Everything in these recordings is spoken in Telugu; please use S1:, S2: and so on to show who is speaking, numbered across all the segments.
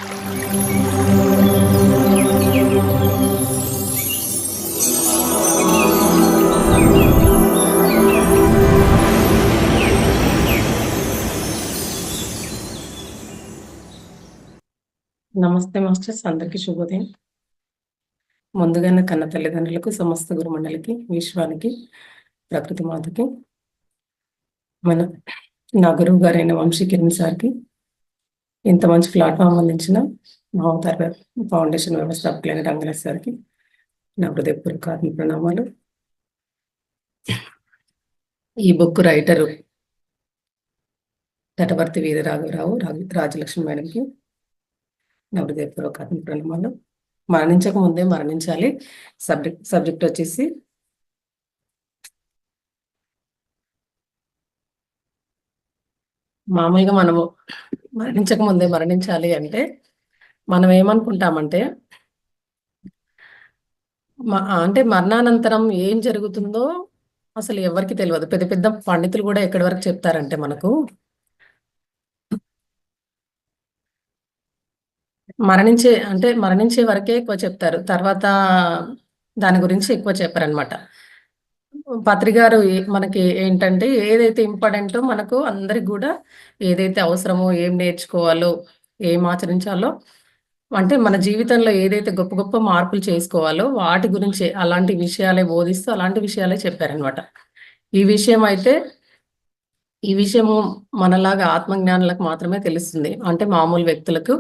S1: నమస్తే మాస్టర్స్, అందరికీ శుభోదయం. ముందుగానే కన్న తల్లిదండ్రులకు, సమస్త గురుమండలికి, విశ్వానికి, ప్రకృతి మాతకి, నా గురువు గారైన వంశీ కిరణ్ సార్కి, ఇంత మంచి ప్లాట్ఫామ్ అందించిన మా అవతార ఫౌండేషన్ వ్యవస్థాపకులైన రంగనాథ్ సార్కి నా హృదయపూర్వక ఆత్మ ప్రణామాలు. ఈ బుక్ రైటరు తటవర్తి వీరరాఘవరావు రాజలక్ష్మి మేడంకి నా హృదయపూర్వక ఆత్మ ప్రణామాలు. మరణించక ముందే మరణించాలి సబ్జెక్ట్ వచ్చేసి మామూలుగా మనము మరణించక ముందే మరణించాలి అంటే మనం ఏమనుకుంటామంటే అంటే మరణానంతరం ఏం జరుగుతుందో అసలు ఎవరికి తెలియదు. పెద్ద పెద్ద పండితులు కూడా ఎక్కడి వరకు చెప్తారంటే మనకు మరణించే వరకే ఎక్కువ చెప్తారు, తర్వాత దాని గురించి ఎక్కువ చెప్పారనమాట. పత్రిగారు మనకి ఏంటంటే ఏదైతే ఇంపార్టెంటో మనకు అందరికి కూడా ఏదైతే అవసరమో, ఏం నేర్చుకోవాలో, ఏం ఆచరించాలో, అంటే మన జీవితంలో ఏదైతే గొప్ప గొప్ప మార్పులు చేసుకోవాలో వాటి గురించే, అలాంటి విషయాలే బోధిస్తూ అలాంటి విషయాలే చెప్పారనమాట. ఈ విషయం అయితే ఈ విషయము మనలాగా ఆత్మజ్ఞానులకు మాత్రమే తెలుస్తుంది, అంటే మామూలు వ్యక్తులకు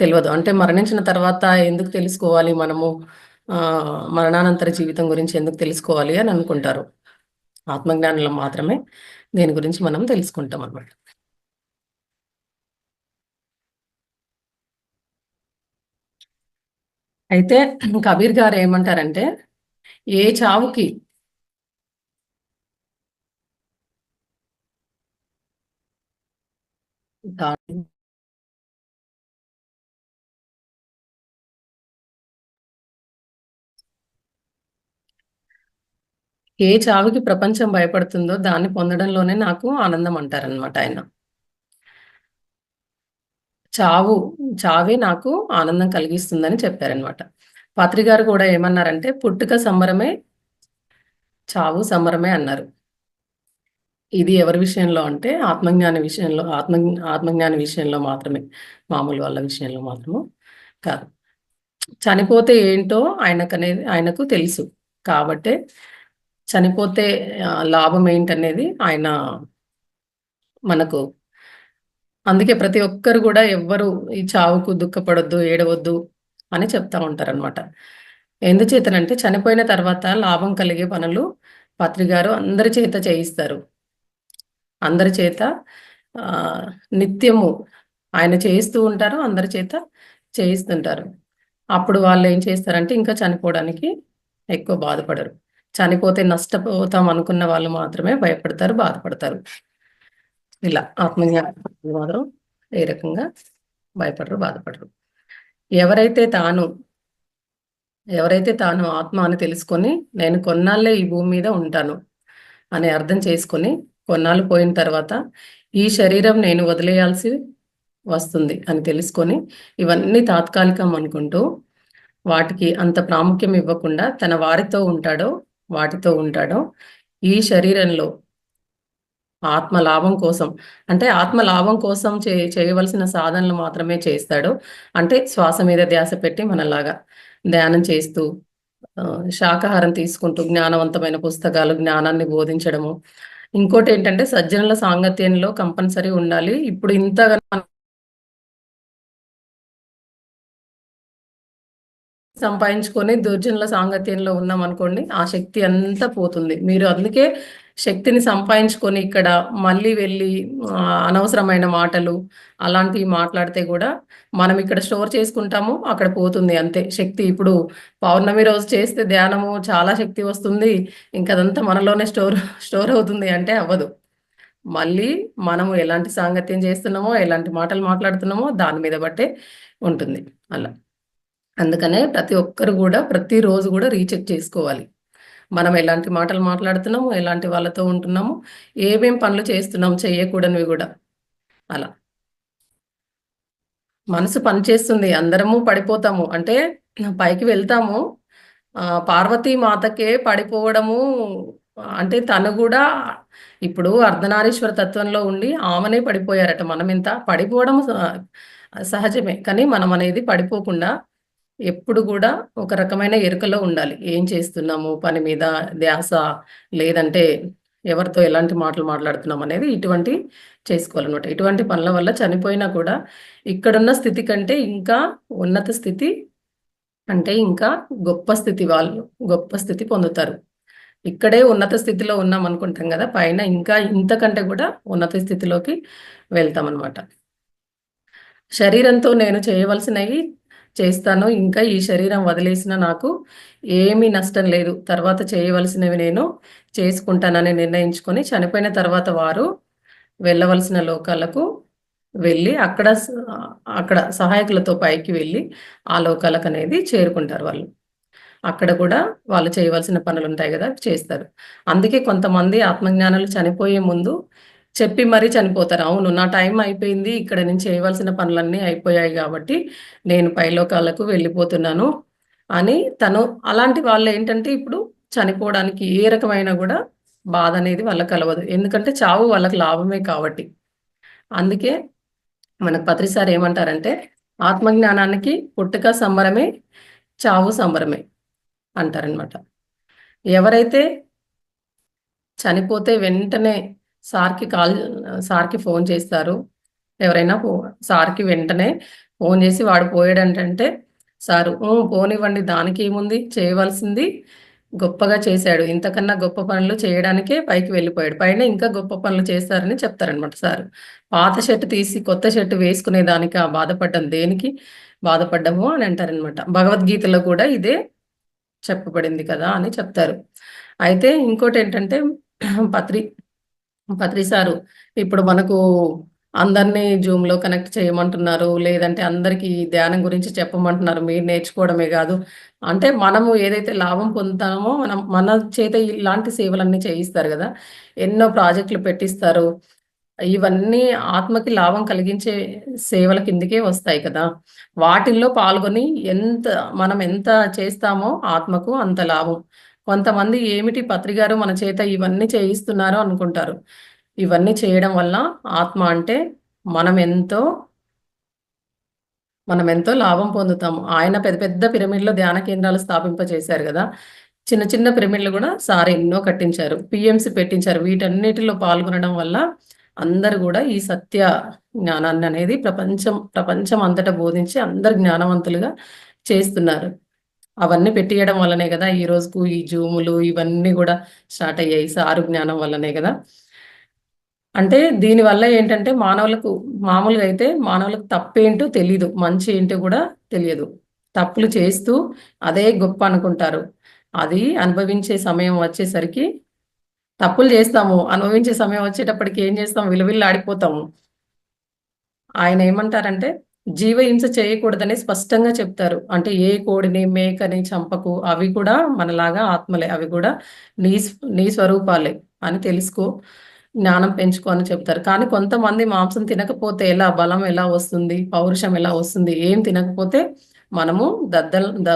S1: తెలియదు. అంటే మరణించిన తర్వాత ఎందుకు తెలుసుకోవాలి మనము, మరణానంతర జీవితం గురించి ఎందుకు తెలుసుకోవాలి అని అనుకుంటారు. ఆత్మజ్ఞానులు మాత్రమే దీని గురించి మనం తెలుసుకుంటాం అన్నమాట. అయితే కబీర్ గారు ఏమంటారంటే, ఏ చావుకి ఏ చావుకి ప్రపంచం భయపడుతుందో దాన్ని పొందడంలోనే నాకు ఆనందం అంటారనమాట ఆయన. చావే నాకు ఆనందం కలిగిస్తుందని చెప్పారనమాట. పాత్రిగారు కూడా ఏమన్నారంటే, పుట్టుక సంబరమే, చావు సంబరమే అన్నారు. ఇది ఎవరి విషయంలో అంటే ఆత్మజ్ఞాని విషయంలో మాత్రమే, మామూలు వాళ్ళ విషయంలో మాత్రము కాదు. చనిపోతే ఏంటో ఆయనకు తెలుసు కాబట్టే చనిపోతే లాభం ఏంటనేది ఆయన మనకు, అందుకే ప్రతి ఒక్కరు కూడా ఎవ్వరు ఈ చావుకు దుఃఖపడొద్దు, ఏడవద్దు అని చెప్తా ఉంటారనమాట. ఎందుచేతనంటే చనిపోయిన తర్వాత లాభం కలిగే పనులు పత్రిగారు అందరి చేత చేయిస్తారు. అందరి చేత నిత్యము ఆయన చేయిస్తూ ఉంటారు, అందరి చేత చేయిస్తుంటారు. అప్పుడు వాళ్ళు ఏం చేస్తారంటే ఇంకా చనిపోవడానికి ఎక్కువ బాధపడరు. చనిపోతే నష్టపోతాం అనుకున్న వాళ్ళు మాత్రమే భయపడతారు, బాధపడతారు. ఇలా ఆత్మజ్ఞానం మాత్రం ఏ రకంగా భయపడరు, బాధపడరు. ఎవరైతే తాను ఆత్మ అని తెలుసుకొని నేను కొన్నాళ్ళే ఈ భూమి మీద ఉంటాను అని అర్థం చేసుకొని, కొన్నాళ్ళు పోయిన తర్వాత ఈ శరీరం నేను వదిలేయాల్సి వస్తుంది అని తెలుసుకొని, ఇవన్నీ తాత్కాలికం అనుకుంటూ వాటికి అంత ప్రాముఖ్యం ఇవ్వకుండా తన వాటితో ఉంటాడో ఈ శరీరంలో ఆత్మలాభం కోసం, అంటే ఆత్మలాభం కోసం చేయవలసిన సాధనలు మాత్రమే చేస్తాడు. అంటే శ్వాస మీద ధ్యాస పెట్టి మనలాగా ధ్యానం చేస్తూ, శాకాహారం తీసుకుంటూ, జ్ఞానవంతమైన పుస్తకాలు, జ్ఞానాన్ని బోధించడము. ఇంకోటి ఏంటంటే సజ్జనుల సాంగత్యంలో కంపల్సరీ ఉండాలి. ఇప్పుడు ఇంతగా సంపాదించుకొని దుర్జనుల సాంగత్యంలో ఉన్నాం అనుకోండి, ఆ శక్తి అంతా పోతుంది. మీరు అందుకే శక్తిని సంపాదించుకొని ఇక్కడ మళ్ళీ వెళ్ళి అనవసరమైన మాటలు అలాంటివి మాట్లాడితే కూడా మనం ఇక్కడ స్టోర్ చేసుకుంటాము, అక్కడ పోతుంది అంతే శక్తి. ఇప్పుడు పౌర్ణమి రోజు చేస్తే ధ్యానము చాలా శక్తి వస్తుంది, ఇంకా అదంతా మనలోనే స్టోర్ అవుతుంది అంటే అవ్వదు. మళ్ళీ మనము ఎలాంటి సాంగత్యం చేస్తున్నామో, ఎలాంటి మాటలు మాట్లాడుతున్నామో దాని మీద బట్టే ఉంటుంది అలా. అందుకనే ప్రతి ఒక్కరు కూడా ప్రతిరోజు కూడా రీచెక్ చేసుకోవాలి. మనం ఎలాంటి మాటలు మాట్లాడుతున్నాము, ఎలాంటి వాళ్ళతో ఉంటున్నాము, ఏమేం పనులు చేస్తున్నాము, చేయకూడనివి కూడా అలా. మనసు పనిచేస్తుంది. అందరము పడిపోతాము. అంటే పైకి వెళ్తాము. పార్వతీ మాతకే పడిపోవడము అంటే తను గూడా ఇప్పుడు అర్ధనారీశ్వర తత్వంలో ఉండి ఆమెనే పడిపోయారట. మనమెంత పడిపోవడం సహజమే. కానీ మనం అనేది పడిపోకుండా ఎప్పుడు గూడా ఒక రకమైన ఎరుకలో ఉండాలి. ఏం చేస్తున్నాము, పని మీద ధ్యాస, లేదంటే ఎవరితో ఎలాంటి మాటలు మాట్లాడుతున్నాం అనేది ఇటువంటి చేసుకోవాలనమాట. ఇటువంటి పనుల వల్ల చనిపోయినా కూడా ఇక్కడున్న స్థితి కంటే ఇంకా ఉన్నత స్థితి అంటే ఇంకా గొప్ప స్థితి వాళ్ళు గొప్ప స్థితి పొందుతారు. ఇక్కడే ఉన్నత స్థితిలో ఉన్నాం అనుకుంటాం గదా! పైన ఇంకా ఇంతకంటే గూడా ఉన్నత స్థితిలోకి వెళ్తామనమాట. శరీరంతో నేను చేయవలసినవి చేస్తాను. ఇంకా ఈ శరీరం వదిలేసినా నాకు ఏమీ నష్టం లేదు. తర్వాత చేయవలసినవి నేను చేసుకుంటానని నిర్ణయించుకొని చనిపోయిన తర్వాత వారు వెళ్ళవలసిన లోకాలకు వెళ్ళి అక్కడ సహాయకులతో పైకి వెళ్ళి ఆ లోకాలకనేది చేరుకుంటారు వాళ్ళు. అక్కడ కూడా వాళ్ళు చేయవలసిన పనులుంటాయి గదా! చేస్తారు. అందుకే కొంతమంది ఆత్మజ్ఞానులు చనిపోయే ముందు చెప్పి మరీ చనిపోతారు. అవును. నా టైం అయిపోయింది. ఇక్కడ నేను చేయవలసిన పనులన్నీ అయిపోయాయి గాబట్టి, నేను పైలోకాలకు వెళ్ళిపోతున్నాను అని అలాంటి వాళ్ళేంటంటే ఇప్పుడు చనిపోవడానికి ఏ రకమైన గూడా బాధనేది వాళ్ళకి కలవదు. ఎందుకంటే చావు వాళ్ళకి లాభమే కాబట్టి. అందుకే మనకు పత్రి సార్ ఏమంటారంటే, ఆత్మజ్ఞానానికి పుట్టుక సంబరమే, చావు సంబరమే అంటారనమాట. ఎవరైతే చనిపోతే వెంటనే సార్‌కి కాల్ సార్‌కి ఫోన్ చేస్తారు. ఎవరైనా సార్‌కి వెంటనే ఫోన్ చేసి వాడు పోయాడంటంటే సారు పోనివ్వండి దానికేముంది చేయవలసింది గొప్పగా చేశాడు. ఇంతకన్నా గొప్ప పనులు చేయడానికే పైకి వెళ్ళిపోయాడు. పైన ఇంకా గొప్ప పనులు చేస్తారని చెప్తారనమాట సారు. పాత షర్ట్ తీసి కొత్త షర్ట్ వేసుకునే దానికా బాధపడ్డం దేనికి బాధపడ్డము అని అంటారనమాట. భగవద్గీతలో కూడా ఇదే చెప్పబడింది కదా! అని చెప్తారు. అయితే ఇంకోటేంటంటే పత్రి పత్రి సారు ఇప్పుడు మనకు అందరిని జూమ్‌లో కనెక్ట్ చేయమంటున్నారు. లేదంటే అందరికీ ధ్యానం గురించి చెప్పమంటున్నారు. మీరు నేర్చుకోవడమే గాదు. అంటే మనము ఏదైతే లాభం పొందుతామో మన చేత ఇలాంటి సేవలన్నీ చేయిస్తారు గదా! ఎన్నో ప్రాజెక్టులు పెట్టిస్తారు. ఇవన్నీ ఆత్మకి లాభం కలిగించే సేవల కిందకే వస్తాయి కదా! వాటిల్లో పాల్గొని మనం ఎంత చేస్తామో ఆత్మకు అంత లాభం. కొంతమంది ఏమిటి పత్రిగారు మన చేత ఇవన్నీ చేయిస్తున్నారు అనుకుంటారు. ఇవన్నీ చేయడం వల్ల ఆత్మ అంటే మనమెంతో మనమెంతో లాభం పొందుతాము. ఆయన పెద్ద పెద్ద పిరమిడ్‌లో ధ్యాన కేంద్రాలు స్థాపింపజేశారు గదా! చిన్న చిన్న పిరమిడ్‌లు గూడా సార్ ఎన్నో కట్టించారు. పీఎంసీ పెట్టించారు. వీటన్నిటిలో పాల్గొనడం వల్ల అందరూ గూడా ఈ సత్య జ్ఞానాన్ననేది ప్రపంచం అంతటా బోధించి అందరు జ్ఞానవంతులుగా చేస్తున్నారు. అవన్నీ పెట్టియడం వల్లనే గదా! ఈ రోజుకు ఈ జూములు ఇవన్నీ గూడా స్టార్ట్ అయ్యాయి. సారు జ్ఞానం వల్లనే గదా! అంటే దీనివల్ల ఏంటంటే మామూలుగా అయితే మానవులకు తప్పేంటో తెలీదు. మంచి ఏంటో గూడా తెలియదు. తప్పులు చేస్తూ అదే గొప్ప అనుకుంటారు. అది అనుభవించే సమయం వచ్చేసరికి తప్పులు జేస్తాము. అనుభవించే సమయం వచ్చేటప్పటికి ఏం జేస్తాం విలవిల్లాడిపోతాము. ఆయనేమంటారంటే, జీవహింస చేయకూడదని స్పష్టంగా చెప్తారు. అంటే ఏ కోడిని, మేకని చంపకు. అవి కూడా మనలాగా ఆత్మలే. అవి కూడా నీ స్వరూపాలే అని తెలుసుకో. జ్ఞానం పెంచుకో అని చెప్తారు. కానీ కొంతమంది మాంసం తినకపోతే బలం ఎలా వస్తుంది? పౌరుషం ఎలా వస్తుంది? ఏం తినకపోతే మనము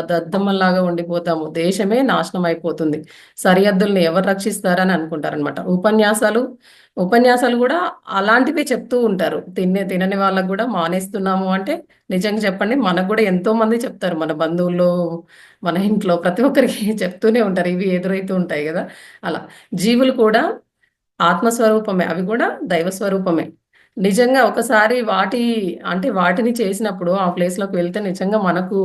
S1: దద్దమ్మల్లాగా ఉండిపోతాము. దేశమే నాశనం అయిపోతుంది. సరిహద్దుల్ని ఎవరు రక్షిస్తారని అనుకుంటారనమాట. ఉపన్యాసాలు గూడా అలాంటివే చెప్తూ ఉంటారు. తినని వాళ్ళకి గూడా మానేస్తున్నాము అంటే, నిజంగా చెప్పండి మనకు గూడా ఎంతోమంది చెప్తారు. మన బంధువుల్లో, మన ఇంట్లో ప్రతి ఒక్కరికి చెప్తూనే ఉంటారు. ఇవి ఎదురైతూ ఉంటాయి గదా! అలా. జీవులు కూడా ఆత్మస్వరూపమే. అవి గూడా దైవ స్వరూపమే. నిజంగా ఒకసారి వాటిని చేసినప్పుడు ఆ ప్లేస్‌లోకి వెళ్తే నిజంగా మనకు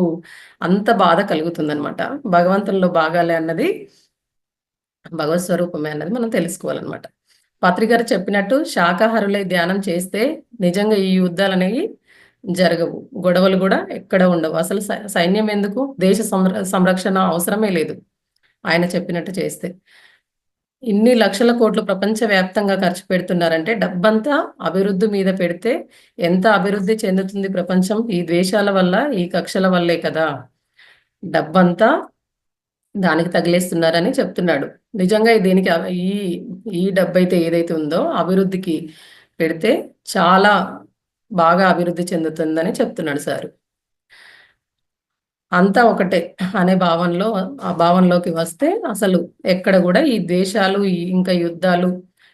S1: అంత బాధ కలుగుతుందనమాట. భగవంతునిలో భాగాలే అన్నది భగవత్ స్వరూపమే అన్నది మనం తెలుసుకోవాలనమాట. పత్రిగారు చెప్పినట్టు శాకాహారులై ధ్యానం చేస్తే నిజంగా ఈ యుద్ధాలనేవి జరగవు. గొడవలు గూడా ఎక్కడ ఉండవు. అసలు సైన్యం ఎందుకు? దేశ సంరక్షణ అవసరమే లేదు. ఆయన చెప్పినట్టు చేస్తే. ఇన్ని లక్షల కోట్లు ప్రపంచవ్యాప్తంగా ఖర్చు పెడుతున్నారంటే డబ్బంతా అభివృద్ధి మీద పెడితే ఎంత అభివృద్ధి చెందుతుంది ప్రపంచం? ఈ ద్వేషాల వల్ల, ఈ కక్షల వల్లే కదా! డబ్బంతా దానికి తగిలేస్తున్నారని చెప్తున్నాడు. నిజంగా దీనికి ఈ డబ్బైతే ఏదైతే ఉందో అభివృద్ధికి పెడితే చాలా బాగా అభివృద్ధి చెందుతుందని చెప్తున్నాడు సారు. అంతా ఒకటే అనే భావనలో ఆ భావనలోకి వస్తే అసలు ఎక్కడ కూడా ఈ ద్వేషాలు, ఇంకా యుద్ధాలు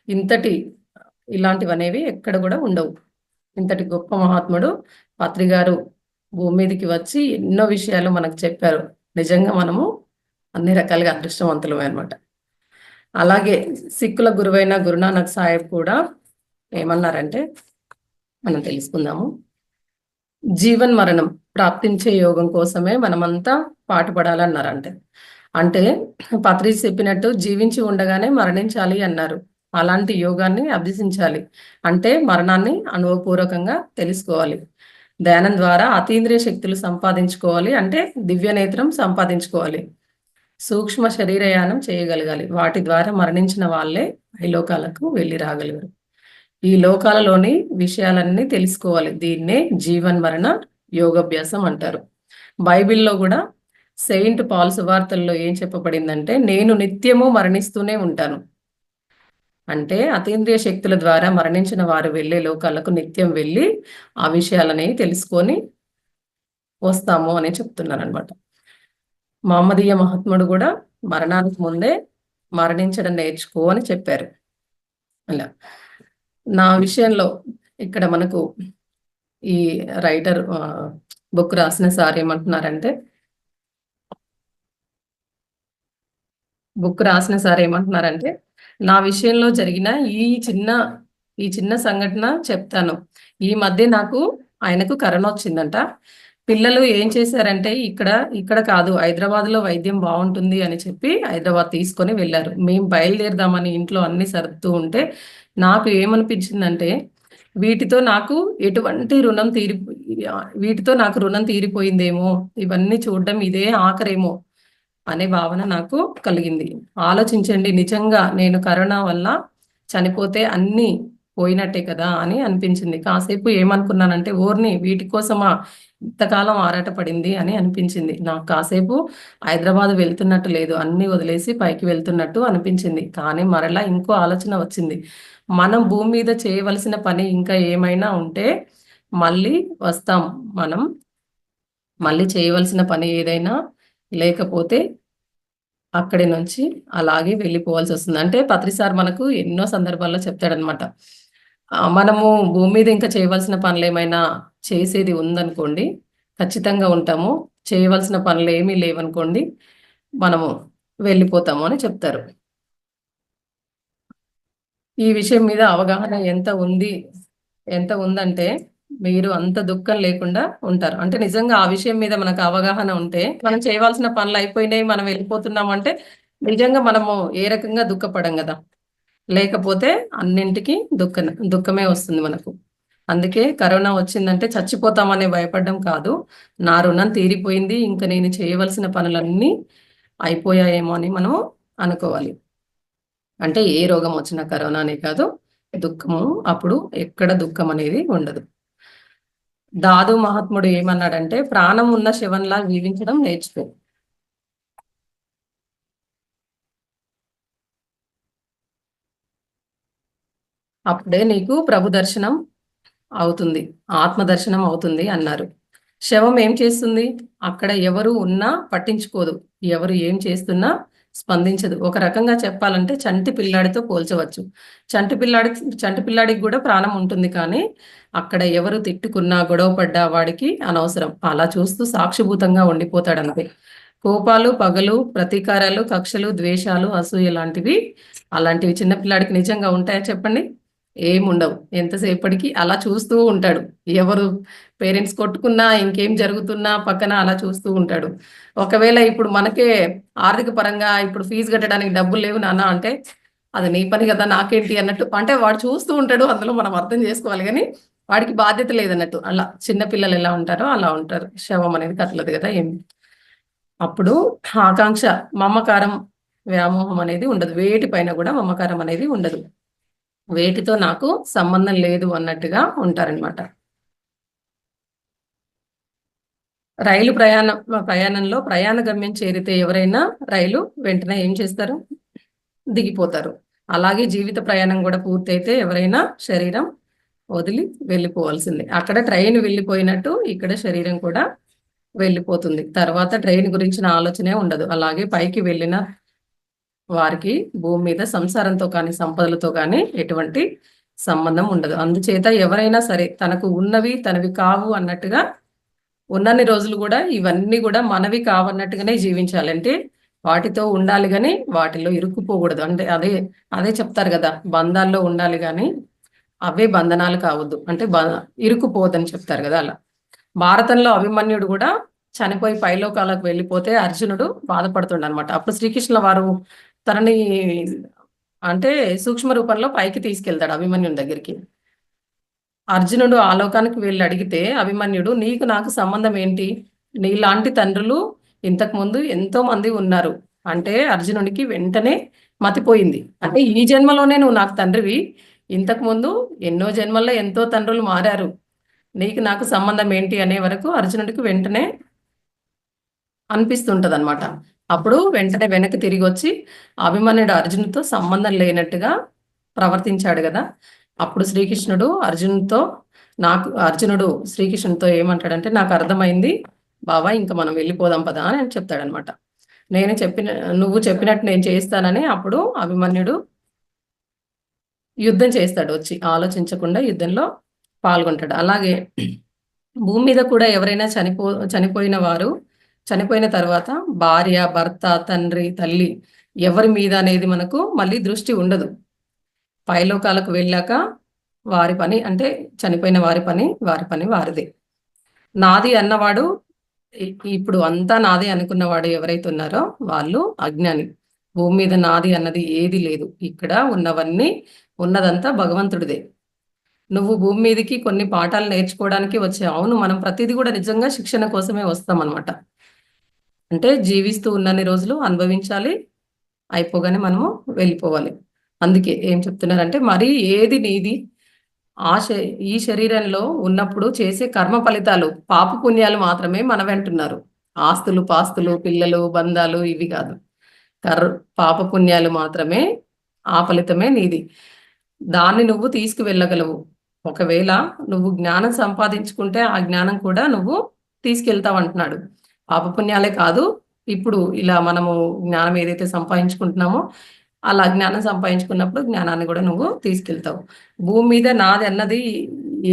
S1: ఇంతటి ఇలాంటివనేవి ఎక్కడ కూడా ఉండవు. ఇంతటి గొప్ప మహాత్ముడు పత్రి గారు భూమి మీదకి వచ్చి ఎన్నో విషయాలు మనకు చెప్పారు. నిజంగా మనము అన్ని రకాలుగా అదృష్టవంతులమే అనమాట. అలాగే సిక్కుల గురువైన గురునానక్ సాహెబ్ కూడా ఏమన్నారంటే మనం తెలుసుకుందాము. జీవన్ మరణం ప్రాప్తించే యోగం కోసమే మనమంతా పాటుపడాలన్నారంటే. అంటే పత్రి చెప్పినట్టు జీవించి ఉండగానే మరణించాలి అన్నారు. అలాంటి యోగాన్ని అభ్యసించాలి. అంటే మరణాన్ని అనుభవపూర్వకంగా తెలుసుకోవాలి. ధ్యానం ద్వారా అతీంద్రియ శక్తులు సంపాదించుకోవాలి. అంటే దివ్య నేత్రం సంపాదించుకోవాలి. సూక్ష్మ శరీరయానం చేయగలగాలి. వాటి ద్వారా మరణించిన వాళ్ళే లోకాలకు వెళ్ళి రాగలరు. ఈ లోకాలలోని విషయాలన్నీ తెలుసుకోవాలి. దీన్నే జీవన్ మరణ యోగాభ్యాసం అంటారు. బైబిల్లో కూడా సెయింట్ పాల్ సువార్తల్లో ఏం చెప్పబడిందంటే, నేను నిత్యము మరణిస్తూనే ఉంటాను. అంటే అతీంద్రియ శక్తుల ద్వారా మరణించిన వారు వెళ్ళే లోకాలకు నిత్యం వెళ్ళి ఆ విషయాలని తెలుసుకొని వస్తాము అని చెప్తున్నారనమాట. మహమ్మదీయ మహాత్ముడు కూడా మరణానికి ముందే మరణించడం నేర్చుకో అని చెప్పారు. అలా నా విషయంలో ఇక్కడ మనకు ఈ రైటర్ బుక్ రాసిన సార్ ఏమంటున్నారంటే, నా విషయంలో జరిగిన ఈ చిన్న సంఘటన చెప్తాను. ఈ మధ్య ఆయనకు కరోనా వచ్చిందంట. పిల్లలు ఏం చేశారంటే, ఇక్కడ కాదు హైదరాబాద్లో వైద్యం బాగుంటుంది అని చెప్పి హైదరాబాద్ తీసుకొని వెళ్ళారు. మేము బయలుదేరదామని ఇంట్లో అన్ని సర్దుతూ ఉంటే నాకు ఏమనిపించిందంటే, వీటితో నాకు ఎటువంటి రుణం తీరి వీటితో నాకు రుణం తీరిపోయిందేమో, ఇవన్నీ చూడడం ఇదే ఆఖరేమో అనే భావన నాకు కలిగింది. ఆలోచించండి, నిజంగా నేను కరోనా వల్ల చనిపోతే అన్నీ పోయినట్టే కదా అని అనిపించింది. కాసేపు ఏమనుకున్నానంటే, ఓర్ని వీటి కోసమా ఇంతకాలం ఆరాటపడింది అని అనిపించింది. నాకు కాసేపు హైదరాబాద్ వెళ్తున్నట్టు లేదు, అన్నీ వదిలేసి పైకి వెళ్తున్నట్టు అనిపించింది. కానీ మరలా ఇంకో ఆలోచన వచ్చింది. మనం భూమి మీద చేయవలసిన పని ఇంకా ఏమైనా ఉంటే మళ్ళీ వస్తాం. మనం మళ్ళీ చేయవలసిన పని ఏదైనా లేకపోతే అక్కడి నుంచి అలాగే వెళ్ళిపోవాల్సి వస్తుంది. అంటే పత్రి సార్ మనకు ఎన్నో సందర్భాల్లో చెప్తాడనమాట. మనము భూమి మీద ఇంకా చేయవలసిన పనులు ఏమైనా చేసేది ఉందనుకోండి, ఖచ్చితంగా ఉంటాము. చేయవలసిన పనులు ఏమీ లేవనుకోండి, మనము వెళ్ళిపోతాము అని చెప్తారు. ఈ విషయం మీద అవగాహన ఎంత ఉందంటే మీరు అంత దుఃఖం లేకుండా ఉంటారు. అంటే నిజంగా ఆ విషయం మీద మనకు అవగాహన ఉంటే, మనం చేయవలసిన పనులు అయిపోయినాయి, మనం వెళ్ళిపోతున్నాం అంటే నిజంగా మనము ఏ రకంగా దుఃఖపడం కదా. లేకపోతే అన్నింటికి దుఃఖమే వస్తుంది మనకు. అందుకే కరోనా వచ్చిందంటే చచ్చిపోతామనే భయపడడం కాదు. నా రుణం తీరిపోయింది, ఇంకా నేను చేయవలసిన పనులన్నీ అయిపోయాయేమో అని మనం అనుకోవాలి. అంటే ఏ రోగం వచ్చినా కరోనానే కాదు, దుఃఖము అప్పుడు ఎక్కడ దుఃఖం అనేది ఉండదు. దాదు మహాత్ముడు ఏమన్నాడంటే, ప్రాణం ఉన్న శవంలా జీవించడం నేర్చుకో. అప్పుడే నీకు ప్రభు దర్శనం అవుతుంది, ఆత్మ దర్శనం అవుతుంది అన్నారు. శవం ఏం చేస్తుంది? అక్కడ ఎవరు ఉన్నా పట్టించుకోదు, ఎవరు ఏం చేస్తున్నా స్పందించదు. ఒక రకంగా చెప్పాలంటే చంటి పిల్లాడితో పోల్చవచ్చు. చంటి పిల్లాడికి కూడా ప్రాణం ఉంటుంది, కానీ అక్కడ ఎవరు తిట్టుకున్నా గొడవ పడ్డా వాడికి అనవసరం. అలా చూస్తూ సాక్షిభూతంగా ఉండిపోతాడంతే. కోపాలు, పగలు, ప్రతీకారాలు, కక్షలు, ద్వేషాలు, అసూయ అలాంటివి చిన్నపిల్లాడికి నిజంగా ఉంటాయా చెప్పండి? ఏముండవు. ఎంతసేపటికి అలా చూస్తూ ఉంటాడు. ఎవరు పేరెంట్స్ కొట్టుకున్నా, ఇంకేం జరుగుతున్నా పక్కన అలా చూస్తూ ఉంటాడు. ఒకవేళ ఇప్పుడు మనకే ఆర్థిక పరంగా ఇప్పుడు ఫీజు కట్టడానికి డబ్బులు లేవు నాన్న అంటే, అది నీ పని కదా నాకేంటి అన్నట్టు, అంటే వాడు చూస్తూ ఉంటాడు. అందులో మనం అర్థం చేసుకోవాలి, కానీ వాడికి బాధ్యత లేదన్నట్టు. అలా చిన్నపిల్లలు ఎలా ఉంటారో అలా ఉంటారు. శవం అనేది కట్టలేదు కదా ఏం. అప్పుడు ఆకాంక్ష, మమకారం, వ్యామోహం అనేది ఉండదు. వేటిపైన కూడా మమకారం అనేది ఉండదు. వేటితో నాకు సంబంధం లేదు అన్నట్టుగా ఉంటారనమాట. రైలు ప్రయాణంలో ప్రయాణ గమ్యం చేరితే ఎవరైనా రైలు వెంటనే ఏం చేస్తారు? దిగిపోతారు. అలాగే జీవిత ప్రయాణం కూడా పూర్తయితే ఎవరైనా శరీరం వదిలి వెళ్ళిపోవాల్సిందే. అక్కడ ట్రైన్ వెళ్ళిపోయినట్టు ఇక్కడ శరీరం కూడా వెళ్ళిపోతుంది. తర్వాత ట్రైన్ గురించిన ఆలోచనే ఉండదు. అలాగే పైకి వెళ్ళిన వారికి భూమి మీద సంసారంతో కానీ, సంపదలతో కానీ ఎటువంటి సంబంధం ఉండదు. అందుచేత ఎవరైనా సరే తనకు ఉన్నవి తనవి కావు అన్నట్టుగా ఉన్నన్ని రోజులు కూడా ఇవన్నీ కూడా మనవి కావన్నట్టుగానే జీవించాలి. అంటే వాటితో ఉండాలి గాని వాటిలో ఇరుక్కుపోకూడదు. అంటే అదే అదే చెప్తారు కదా, బంధాల్లో ఉండాలి గాని అవే బంధనాలు కావద్దు. అంటే ఇరుక్కుపోవద్దని చెప్తారు కదా అలా. భారతంలో అభిమన్యుడు కూడా చనిపోయి పైలోకాలకు వెళ్ళిపోతే అర్జునుడు బాధపడుతుండనమాట. అప్పుడు శ్రీకృష్ణుల వారు తనని అంటే సూక్ష్మ రూపంలో పైకి తీసుకెళ్తాడు అభిమన్యుని దగ్గరికి. అర్జునుడు ఆ లోకానికి వెళ్ళి అడిగితే అభిమన్యుడు, నీకు నాకు సంబంధం ఏంటి? నీలాంటి తండ్రులు ఇంతకు ముందు ఎంతో మంది ఉన్నారు. అంటే అర్జునుడికి వెంటనే మతిపోయింది. అంటే ఈ జన్మలోనే నువ్వు నాకు తండ్రివి, ఇంతకు ముందు ఎన్నో జన్మల్లో ఎంతో తండ్రులు మారారు, నీకు నాకు సంబంధం ఏంటి అనే వరకు అర్జునుడికి వెంటనే అనిపిస్తుంటది అనమాట. అప్పుడు వెంటనే వెనక్కి తిరిగి వచ్చి అభిమన్యుడు అర్జునుడితో సంబంధం లేనట్టుగా ప్రవర్తించాడు కదా. అప్పుడు శ్రీకృష్ణుడు అర్జునుడు శ్రీకృష్ణుడితో ఏమంటాడంటే, నాకు అర్థమైంది బాబా, ఇంకా మనం వెళ్ళిపోదాం పదా అని చెప్తాడనమాట. నువ్వు చెప్పినట్టు నేను చేస్తానని అప్పుడు అభిమన్యుడు యుద్ధం చేస్తాడు. వచ్చి ఆలోచించకుండా యుద్ధంలో పాల్గొంటాడు. అలాగే భూమి మీద కూడా ఎవరైనా చనిపోయిన తర్వాత భార్య, భర్త, తండ్రి, తల్లి ఎవరి మీద అనేది మనకు మళ్ళీ దృష్టి ఉండదు. పైలోకాలకు వెళ్ళాక వారి పని అంటే చనిపోయిన వారి పని వారిదే. నాది అన్నవాడు, ఇప్పుడు అంతా నాది అనుకున్నవాడు ఎవరైతే ఉన్నారో వాళ్ళు అజ్ఞాని. భూమి మీద నాది అన్నది ఏది లేదు. ఇక్కడ ఉన్నదంతా భగవంతుడిదే. నువ్వు భూమి మీదకి కొన్ని పాఠాలు నేర్చుకోవడానికి వచ్చావు. అవును, మనం ప్రతిదీ కూడా నిజంగా శిక్షణ కోసమే వస్తాం అనమాట. అంటే జీవిస్తూ ఉన్నన్ని రోజులు అనుభవించాలి, అయిపోగానే మనము వెళ్ళిపోవాలి. అందుకే ఏం చెప్తున్నారంటే, మరి ఏది నీది ఈ శరీరంలో ఉన్నప్పుడు చేసే కర్మ ఫలితాలు, పాప పుణ్యాలు మాత్రమే మన వెంటున్నారు. ఆస్తులు, పాస్తులు, పిల్లలు, బంధాలు ఇవి కాదు. పాప పుణ్యాలు మాత్రమే, ఆ ఫలితమే నీది. దాన్ని నువ్వు తీసుకువెళ్ళగలవు. ఒకవేళ నువ్వు జ్ఞానం సంపాదించుకుంటే ఆ జ్ఞానం కూడా నువ్వు తీసుకెళ్తావు అంటున్నాడు. పాపపుణ్యాలే కాదు, ఇప్పుడు ఇలా మనము జ్ఞానం ఏదైతే సంపాదించుకుంటున్నామో అలా జ్ఞానం సంపాదించుకున్నప్పుడు జ్ఞానాన్ని కూడా నువ్వు తీసుకెళ్తావు. భూమి మీద నాది అన్నది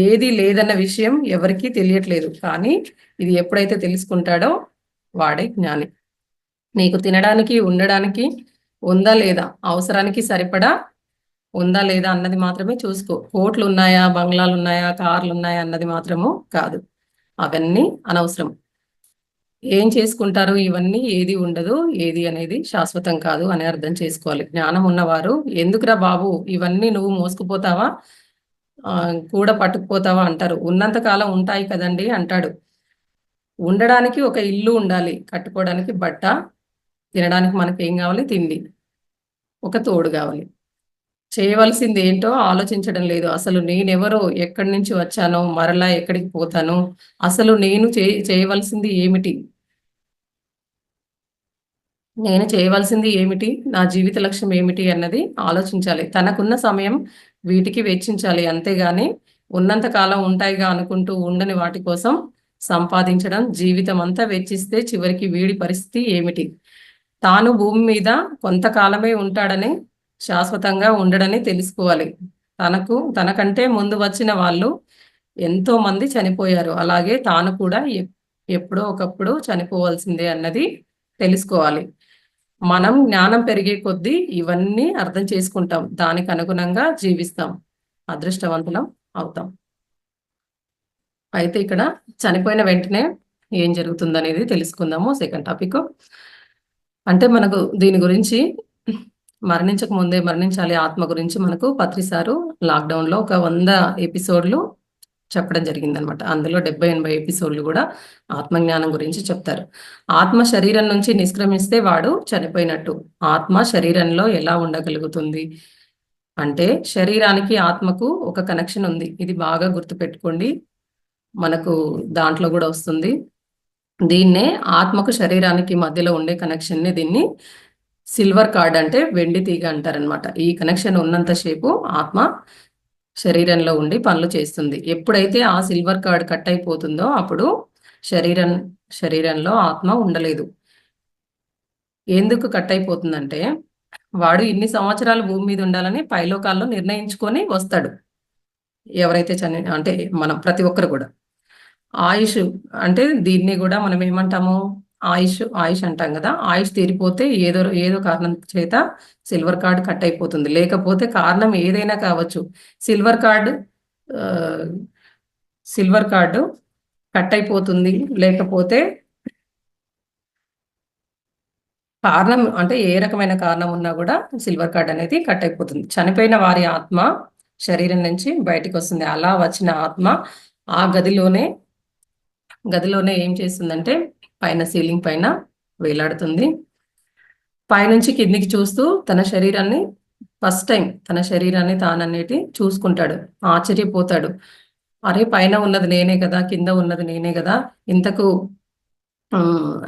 S1: ఏది లేదన్న విషయం ఎవరికీ తెలియట్లేదు. కానీ ఇది ఎప్పుడైతే తెలుసుకుంటాడో వాడే జ్ఞాని. నీకు తినడానికి, ఉండడానికి ఉందా లేదా, అవసరానికి సరిపడా ఉందా లేదా అన్నది మాత్రమే చూసుకో. కోట్లు ఉన్నాయా, బంగ్లాలు ఉన్నాయా, కార్లు ఉన్నాయా అన్నది మాత్రము కాదు. అవన్నీ అనవసరం. ఏం చేసుకుంటారు ఇవన్నీ ఏది ఉండదు, ఏది అనేది శాశ్వతం కాదు అని అర్థం చేసుకోవాలి. జ్ఞానం ఉన్నవారు, ఎందుకురా బాబు ఇవన్నీ నువ్వు మోసుకుపోతావా, కూడా పట్టుకుపోతావా అంటారు. ఉన్నంత కాలం ఉంటాయి కదండి అంటాడు. ఉండడానికి ఒక ఇల్లు ఉండాలి, కట్టుకోవడానికి బట్ట, తినడానికి మనకి ఏం కావాలి, తిండి, ఒక తోడు కావాలి. చేయవలసింది ఏంటో ఆలోచించడం లేదు. అసలు నేనెవరో, ఎక్కడి నుంచి వచ్చానో, మరలా ఎక్కడికి పోతాను, అసలు నేను చేయవలసింది ఏమిటి, నేను చేయవలసింది ఏమిటి, నా జీవిత లక్ష్యం ఏమిటి అన్నది ఆలోచించాలి. తనకున్న సమయం వీటికి వెచ్చించాలి. అంతేగాని ఉన్నంత కాలం ఉంటాయిగా అనుకుంటూ ఉండని వాటి కోసం సంపాదించడం, జీవితం అంతా వెచ్చిస్తే చివరికి వీడి పరిస్థితి ఏమిటి? తాను భూమి మీద కొంతకాలమే ఉంటాడని, శాశ్వతంగా ఉండడని తెలుసుకోవాలి. తనకంటే ముందు వచ్చిన వాళ్ళు ఎంతో మంది చనిపోయారు. అలాగే తాను కూడా ఎప్పుడో ఒకప్పుడు చనిపోవాల్సిందే అన్నది తెలుసుకోవాలి. మనం జ్ఞానం పెరిగే కొద్దీ ఇవన్నీ అర్థం చేసుకుంటాం, దానికి అనుగుణంగా జీవిస్తాం, అదృష్టవంతులం అవుతాం. అయితే ఇక్కడ చనిపోయిన వెంటనే ఏం జరుగుతుందనేది తెలుసుకుందాము. సెకండ్ టాపిక్ అంటే మనకు దీని గురించి మరణించక ముందే మరణించాలి ఆత్మ గురించి మనకు పత్రిసారు లాక్డౌన్లో ఒక 100 ఎపిసోడ్లు చెప్పడం జరిగిందనమాట. అందులో 70-80 ఎపిసోడ్లు కూడా ఆత్మజ్ఞానం గురించి చెప్తారు. ఆత్మ శరీరం నుంచి నిష్క్రమిస్తే వాడు చనిపోయినట్టు. ఆత్మ శరీరంలో ఎలా ఉండగలుగుతుంది అంటే, శరీరానికి ఆత్మకు ఒక కనెక్షన్ ఉంది. ఇది బాగా గుర్తుపెట్టుకోండి, మనకు దాంట్లో కూడా వస్తుంది. దీన్నే ఆత్మకు శరీరానికి మధ్యలో ఉండే కనెక్షన్ని దీన్ని సిల్వర్ కార్డ్ అంటే వెండి తీగ అంటారనమాట. ఈ కనెక్షన్ ఉన్నంతసేపు ఆత్మ శరీరంలో ఉండి పనులు చేస్తుంది. ఎప్పుడైతే ఆ సిల్వర్ కార్డ్ కట్ అయిపోతుందో అప్పుడు శరీరం శరీరంలో ఆత్మ ఉండలేదు. ఎందుకు కట్ అయిపోతుందంటే, వాడు ఇన్ని సంవత్సరాలు భూమి మీద ఉండాలని పైలోకాల్లో నిర్ణయించుకొని వస్తాడు. ఎవరైతే అంటే మనం ప్రతి ఒక్కరు కూడా. ఆయుష్ అంటే దీన్ని గూడా మనం ఏమంటాము? ఆయుష్ అంటాం గదా! ఆయుష్ తీరిపోతే ఏదో ఏదో కారణం చేత సిల్వర్ కార్డ్ కట్ అయిపోతుంది. లేకపోతే కారణం ఏదైనా కావచ్చు. సిల్వర్ కార్డ్ ఆహ్, సిల్వర్ కార్డ్ కట్ అయిపోతుంది. లేకపోతే కారణం అంటే ఏ రకమైన కారణం ఉన్నా గూడా సిల్వర్ కార్డ్ అనేది కట్ అయిపోతుంది. చనిపోయిన వారి ఆత్మ శరీరం నుంచి బయటికొస్తుంది. అలా వచ్చిన ఆత్మ ఆ గదిలోనే ఏం చేస్తుందంటే పైన సీలింగ్ పైన వేలాడుతుంది. పైనుంచి కిందికి చూస్తూ తన శరీరాన్ని ఫస్ట్ టైం తన శరీరాన్ని తాననేటి చూసుకుంటాడు. ఆశ్చర్యపోతాడు. అరే! పైన ఉన్నది నేనే గదా! కింద ఉన్నది నేనే గదా! ఇంతకు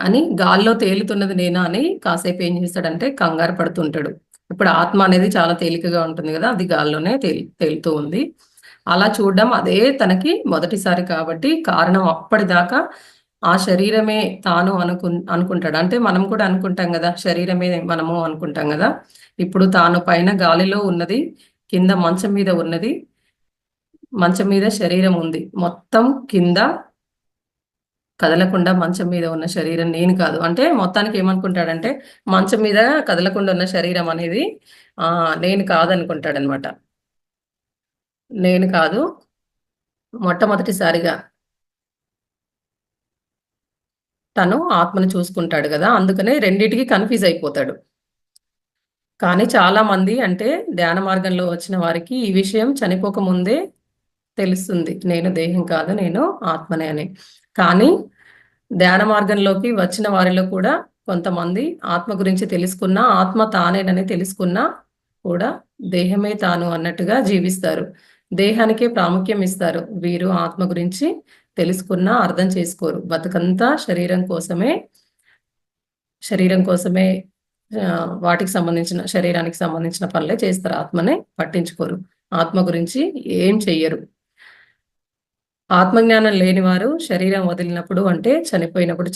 S1: అని గాల్లో తేలుతున్నది నేనా అని కాసేపు ఏం చేస్తాడంటే కంగారు పడుతుంటాడు. ఇప్పుడు ఆత్మ అనేది చాలా తేలికగా ఉంటుంది గదా! అది గాల్లోనే తేలుతూ ఉంది. అలా చూడడం అదే తనకి మొదటిసారి కాబట్టి కారణం అప్పటిదాకా ఆ శరీరమే తాను అనుకుంటాడు. అంటే మనం కూడా అనుకుంటాం గదా! శరీరమే మనము అనుకుంటాం గదా! ఇప్పుడు తాను పైన గాలిలో ఉన్నది, కింద మంచం మీద ఉన్నది, మంచం మీద శరీరం ఉంది. మొత్తం కింద కదలకుండా మంచం మీద ఉన్న శరీరం నేను కాదు. అంటే మొత్తానికి ఏమనుకుంటాడంటే, మంచం మీద కదలకుండా ఉన్న శరీరం అనేది నేను కాదనుకుంటాడనమాట. నేను కాదు. మొట్టమొదటిసారిగా తను ఆత్మను చూసుకుంటాడు గదా! అందుకనే రెండిటికి కన్‌ఫ్యూజ్ అయిపోతాడు. కానీ చాలామంది అంటే ధ్యాన మార్గంలో వచ్చిన వారికి ఈ విషయం చనిపోక ముందే తెలుస్తుంది. నేను దేహం కాదు, నేను ఆత్మనే అని. కానీ ధ్యాన మార్గంలోకి వచ్చిన వారిలో కూడా కొంతమంది ఆత్మ గురించి తెలుసుకున్నా, ఆత్మ తానేనని తెలుసుకున్నా కూడా దేహమే తాను అన్నట్టుగా జీవిస్తారు. దేహానికే ప్రాముఖ్యం ఇస్తారు. వీరు ఆత్మ గురించి తెలుసుకున్నా అర్థం చేసుకోరు. బతుకంతా శరీరం కోసమే వాటికి సంబంధించిన శరీరానికి సంబంధించిన పనులే చేస్తారు. ఆత్మని పట్టించుకోరు. ఆత్మ గురించి ఏం చెయ్యరు. ఆత్మజ్ఞానం లేనివారు శరీరం వదిలినప్పుడు అంటే చనిపోయినప్పుడు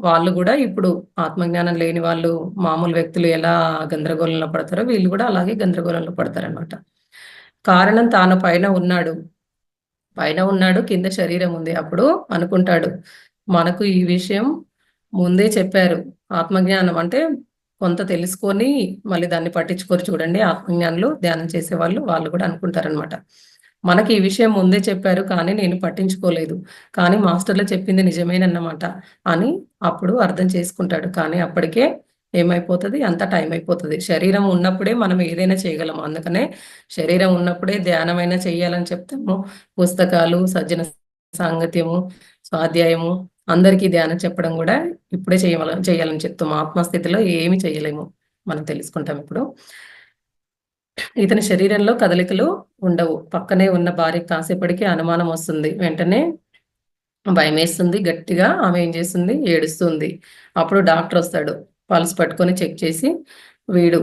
S1: వాళ్ళు గూడా ఇప్పుడు ఆత్మజ్ఞానం లేని వాళ్ళు మామూలు వ్యక్తులు ఎలా గందరగోళంలో పడతారో వీళ్ళు గూడా అలాగే గందరగోళంలో పడతారనమాట. కారణం తాను పైన ఉన్నాడు, కింద శరీరం ఉంది. అప్పుడు అనుకుంటాడు, మనకు ఈ విషయం ముందే చెప్పారు. ఆత్మజ్ఞానం అంటే కొంత తెలుసుకొని మళ్ళీ దాన్ని పట్టించుకోరు చూడండి ఆత్మజ్ఞానులు, ధ్యానం చేసేవాళ్ళు. వాళ్ళు కూడా అనుకుంటారనమాట. మనకి ఈ విషయం ముందే చెప్పారు కానీ నేను పట్టించుకోలేదు. కానీ మాస్టర్‌లు చెప్పింది నిజమేనన్నమాట అని అప్పుడు అర్థం చేసుకుంటాడు. కానీ అప్పటికే ఏమైపోతది అంతా టైం అయిపోతది. శరీరం ఉన్నప్పుడే మనం ఏదైనా చేయగలం. అందుకనే శరీరం ఉన్నప్పుడే ధ్యానమైనా చేయాలని చెప్తాము. పుస్తకాలు, సజ్జన సాంగత్యము, స్వాధ్యాయము అందరికీ ధ్యానం చెప్పడం గూడా ఇప్పుడే చేయాలని చెప్తాము. ఆత్మస్థితిలో ఏమి చేయలేము. మనం తెలుసుకుంటాం ఇప్పుడు. ఇతని శరీరంలో కదలికలు ఉండవు. పక్కనే ఉన్న భార్యకి కాసేపటికి అనుమానం వస్తుంది. వెంటనే భయమేస్తుంది గట్టిగా. ఆమె ఏం చేస్తుంది? ఏడుస్తుంది. అప్పుడు డాక్టరొస్తాడు. పల్స్ పట్టుకొని చెక్ చేసి వీడు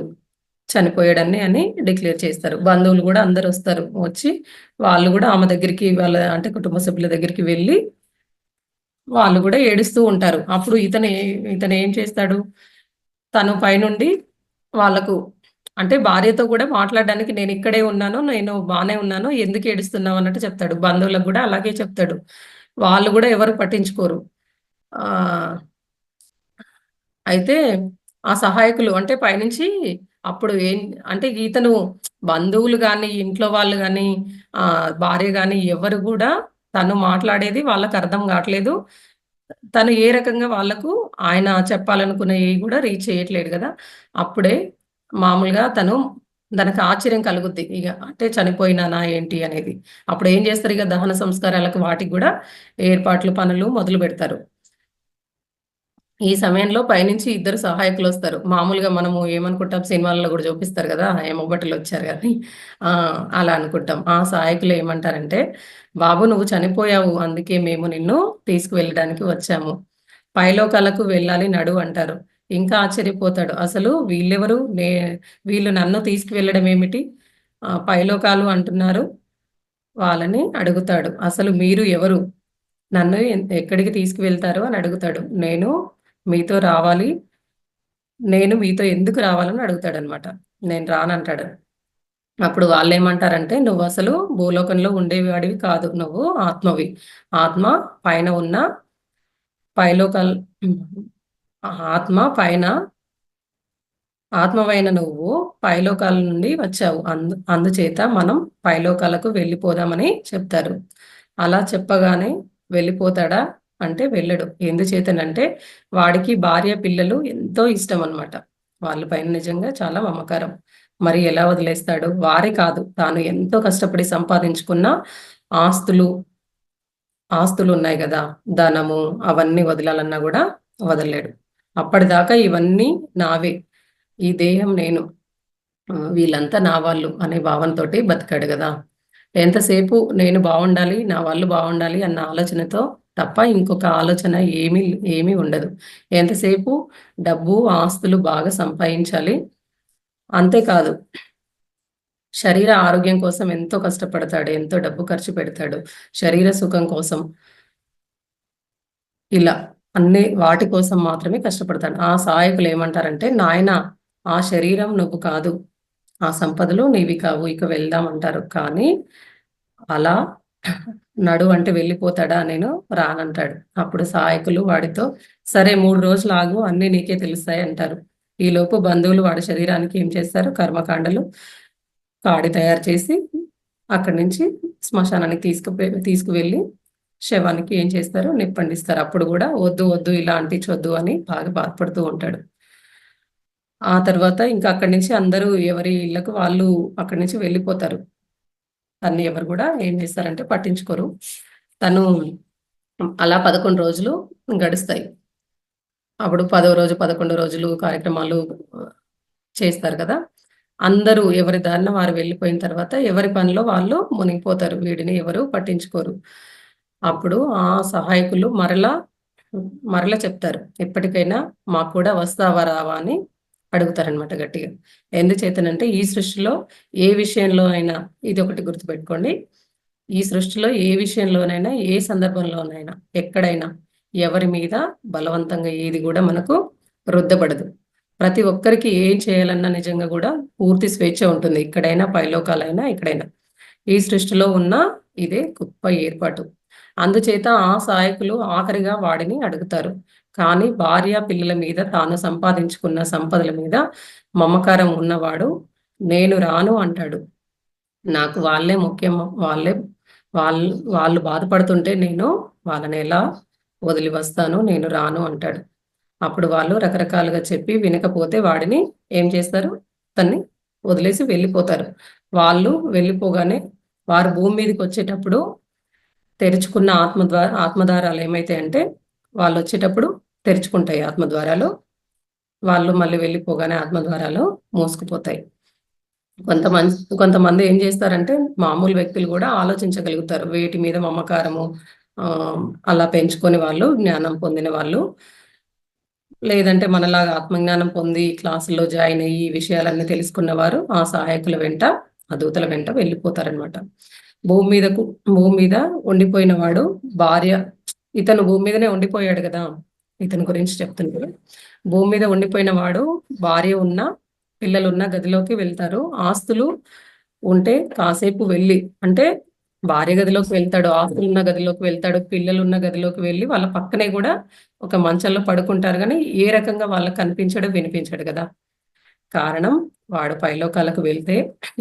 S1: చనిపోయాడని డిక్లేర్ చేస్తారు. బంధువులు గూడా అందరొస్తారు. వచ్చి వాళ్ళు గూడా ఆమె దగ్గరికి వాళ్ళ అంటే కుటుంబ సభ్యుల దగ్గరికి వెళ్లి వాళ్ళు గూడా ఏడుస్తూ ఉంటారు. అప్పుడు ఇతనేం చేస్తాడు? తను పైనుండి వాళ్ళకు అంటే భార్యతో గూడా మాట్లాడడానికి నేనిక్కడే ఉన్నాను. నేను బానే ఉన్నాను. ఎందుకు ఏడుస్తున్నావు అన్నట్టు చెప్తాడు. బంధువులకు గూడా అలాగే చెప్తాడు. వాళ్ళు గూడా ఎవరు పట్టించుకోరు. ఆహ్, అయితే ఆ సహాయకులు అంటే పైనుంచి అప్పుడు అంటే ఇతను బంధువులు గాని, ఇంట్లో వాళ్ళు గాని, భార్య గాని ఎవరు గూడా తను మాట్లాడేది వాళ్ళకర్థం గాట్లేదు. తను ఏ రకంగా వాళ్ళకు ఆయన చెప్పాలనుకున్నయి గూడా రీచ్ చేయట్లేడు గదా! అప్పుడే మామూలుగా తనకు ఆశ్చర్యం కలుగుద్ది. ఇగ అంటే చనిపోయినానా ఏంటి అనేది. అప్పుడేం జేస్తారు ఇగ దహన సంస్కారాలకు వాటికి గూడా ఏర్పాట్లు, పనులు మొదలుబెడతారు. ఈ సమయంలో పైనుంచి ఇద్దరు సహాయకులొస్తారు. మామూలుగా మనము ఏమనుకుంటాం సినిమాల్లో గూడా చూపిస్తారు గదా! ఎమబట్టలొచ్చారు అని. ఆ! అలా అనుకుంటాం. ఆ సహాయకులు ఏమంటారంటే, "బాబు నువ్వు చనిపోయావు. అందుకే మేము నిన్ను తీసుకువెళ్ళడానికి వచ్చాము. పైలోకాలకు వెళ్ళాలి నడు" అంటారు. ఇంకా ఆశ్చర్యపోతాడు. అసలు వీళ్ళెవరు? వీళ్ళు నన్ను తీసుకువెళ్ళడం ఏమిటి? పైలోకాలు అంటున్నారు. వాళ్ళని అడుగుతాడు. అసలు మీరు ఎవరు? నన్ను ఎక్కడికి తీసుకువెళ్తారు అని అడుగుతాడు. మీతో రావాలి. నేను మీతో ఎందుకు రావాలని అడుగుతాడనమాట. నేను రానంటాడు. అప్పుడు వాళ్ళేమంటారంటే, "నువ్వసలు భూలోకంలో ఉండేవాడివి కాదు. నువ్వు ఆత్మవి. ఆత్మ పైన ఉన్న పైలోకాల్ హ్మ్. ఆత్మ పైన ఆత్మవైన నువ్వు పైలోకాల నుండి వచ్చావు. అందుచేత మనం పైలోకాలకు వెళ్ళిపోదామని చెప్తారు. అలా చెప్పగానే వెళ్ళిపోతాడా? అంటే వెళ్ళడు. ఎందుచేతనంటే వాడికి భార్య, పిల్లలు ఎంతో ఇష్టమనమాట. వాళ్ళ పైన నిజంగా చాలా మమకారం. మరి ఎలా వదిలేస్తాడు? వారే కాదు, తాను ఎంతో కష్టపడి సంపాదించుకున్న ఆస్తులు ఆస్తులున్నాయి గదా! ధనము అవన్నీ వదలాలన్నా గూడా వదలలేడు. అప్పటిదాకా ఇవన్నీ నావే. ఈ దేహం నేను. వీళ్ళంతా నా వాళ్ళు అనే భావనతోటి బతికాడు గదా! ఎంతసేపు నేను బావుండాలి, నా వాళ్ళు బావుండాలి అన్న ఆలోచనతో తప్ప ఇంకొక ఆలోచన ఏమీ ఉండదు. ఎంతసేపు డబ్బు, ఆస్తులు బాగా సంపాదించాలి. అంతేకాదు, శరీర ఆరోగ్యం కోసం ఎంతో కష్టపడతాడు. ఎంతో డబ్బు ఖర్చు పెడతాడు. శరీర సుఖం కోసం ఇలా అన్ని వాటి కోసం మాత్రమే కష్టపడతాడు. ఆ సహాయకులు ఏమంటారంటే, "నాయనా, ఆ శరీరం నువ్వు కాదు. ఆ సంపదలు నీవి కావు. ఇక వెళ్దాం" అంటారు. కానీ అలా నడు అంటే వెళ్ళిపోతాడా? నేను రానంటాడు. అప్పుడు సహాయకులు వాడితో, "సరే 3 రోజులు ఆగు, అన్నీ నీకే తెలుస్తాయి" అంటారు. ఈలోపు బంధువులు వాడి శరీరానికి ఏం చేస్తారు? కర్మకాండలు, కాడి తయారు చేసి అక్కడి నుంచి శ్మశానానికి తీసుకువెళ్ళి శవానికి ఏం చేస్తారు? నిప్పంటిస్తారు. అప్పుడు గూడా వద్దు, వద్దు ఇలా అంటించొద్దు అని బాగా బాధపడుతూ ఉంటాడు. ఆ తర్వాత ఇంకా అక్కడి నుంచి అందరూ ఎవరి ఇళ్ళకు వాళ్ళు అక్కడి నుంచి వెళ్ళిపోతారు. తన్ని ఎవరు గూడా ఏం చేస్తారంటే పట్టించుకోరు. తను అలా 11 రోజులు గడుస్తాయి. అప్పుడు 10వ రోజు, 11 రోజులు కార్యక్రమాలు చేస్తారు కదా! అందరూ ఎవరి దారిన వారు వెళ్ళిపోయిన తర్వాత ఎవరి పనిలో వాళ్ళు మునిగిపోతారు. వీడిని ఎవరు పట్టించుకోరు. అప్పుడు ఆ సహాయకులు మరలా చెప్తారు. "ఇప్పటికైనా మాకు కూడా వస్తావా? రావా?" అని అడుగుతారనమాట గట్టిగా. ఎందుచేతనంటే ఈ సృష్టిలో ఏ విషయంలో అయినా ఇదొకటి గుర్తుపెట్టుకోండి. ఈ సృష్టిలో ఏ విషయంలోనైనా, ఏ సందర్భంలోనైనా, ఎక్కడైనా ఎవరి మీద బలవంతంగా ఏది గూడా మనకు రుద్దబడదు. ప్రతి ఒక్కరికి ఏం చేయాలన్నా నిజంగా గూడా పూర్తి స్వేచ్ఛ ఉంటుంది. ఇక్కడైనా, పైలోకాలైనా, ఎక్కడైనా. ఈ సృష్టిలో ఉన్న ఇదే గొప్ప ఏర్పాటు. అందుచేత ఆ సహాయకులు ఆఖరిగా వాడిని అడుగుతారు. కానీ భార్య, పిల్లల మీద తాను సంపాదించుకున్న సంపదల మీద మమకారం ఉన్నవాడు నేను రాను అంటాడు. నాకు వాళ్ళే ముఖ్యం. వాళ్ళే వాళ్ళు వాళ్ళు బాధపడుతుంటే నేను వాళ్ళనెలా వదిలి వస్తాను, నేను రాను అంటాడు. అప్పుడు వాళ్ళు రకరకాలుగా చెప్పి వినకపోతే వాడిని ఏం చేస్తారు? తన్ని వదిలేసి వెళ్ళిపోతారు. వాళ్ళు వెళ్ళిపోగానే వారు భూమి మీదకొచ్చేటప్పుడు తెరుచుకున్న ఆత్మద్వారాలు ఏమైతాయంటే వాళ్ళొచ్చేటప్పుడు తెరుచుకుంటాయి ఆత్మద్వారాలు. వాళ్ళు మళ్ళీ వెళ్ళిపోగానే ఆత్మద్వారాలు మూసుకుపోతాయి. కొంతమంది ఏం జేస్తారంటే, మామూలు వ్యక్తులు గూడా ఆలోచించగలుగుతారు. వేటి మీద మమకారము అలా పెంచుకొని వాళ్ళు జ్ఞానం పొందిన వాళ్ళు, లేదంటే మనలాగా ఆత్మజ్ఞానం పొంది క్లాసుల్లో జాయిన్ అయ్యి, ఈ విషయాలన్నీ తెలుసుకున్నవారు ఆ సహాయకుల వెంట, ఆ దూతల వెంట వెళ్ళిపోతారనమాట. భూమి మీదకు భూమి మీద ఉండిపోయిన వాడు భార్య ఇతను భూమి మీదనే ఉండిపోయాడు గదా! ఇతని గురించి చెప్తున్నాను. భూమి మీద ఉండిపోయిన వాడు భార్య ఉన్న, పిల్లలున్న గదిలోకి వెళ్తారు. ఆస్తులు ఉంటే కాసేపు వెళ్ళి అంటే భార్య గదిలోకి వెళ్తాడు, ఆస్తులున్న గదిలోకి వెళ్తాడు, పిల్లలున్న గదిలోకి వెళ్ళి వాళ్ళ పక్కనే గూడా ఒక మంచంలో పడుకుంటారు గానీ, ఏ రకంగా వాళ్ళకి కనిపించడు, వినిపించడు గదా! కారణం వాడు పైలోకాలకు వెళ్తే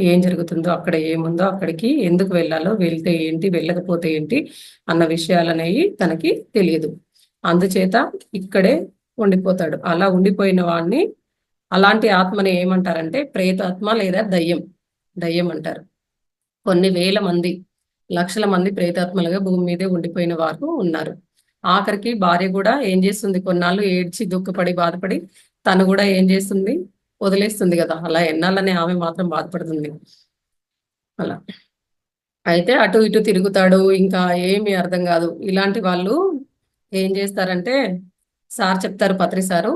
S1: ఏం జరుగుతుందో, అక్కడ ఏముందో, అక్కడికి ఎందుకు వెళ్ళాలో, వెళ్తే ఏంటి, వెళ్ళకపోతే ఏంటి అన్న విషయాలనేయి తనకి తెలియదు. అందుచేత ఇక్కడే ఉండిపోతాడు. అలా ఉండిపోయిన వాడిని అలాంటి ఆత్మని ఏమంటారంటే ప్రేతాత్మ లేదా దయ్యం అంటారు. కొన్ని వేల మంది, లక్షల మంది ప్రేతాత్మలుగా భూమి మీదే ఉండిపోయిన వారు ఉన్నారు. ఆఖరికి భార్య గూడా ఏం జేస్తుంది, కొన్నాళ్ళు ఏడ్చి, దుఃఖపడి, బాధపడి తను గూడా ఏం జేస్తుంది, వదిలేస్తుంది గదా! అలా ఎన్నాళ్ళని ఆమె మాత్రం బాధపడుతుంది. అలా. అయితే అటు ఇటు తిరుగుతాడు. ఇంకా ఏమి అర్థం గాదు. ఇలాంటి వాళ్ళు ఏం జేస్తారంటే సార్ చెప్తారు, పత్రి సారు.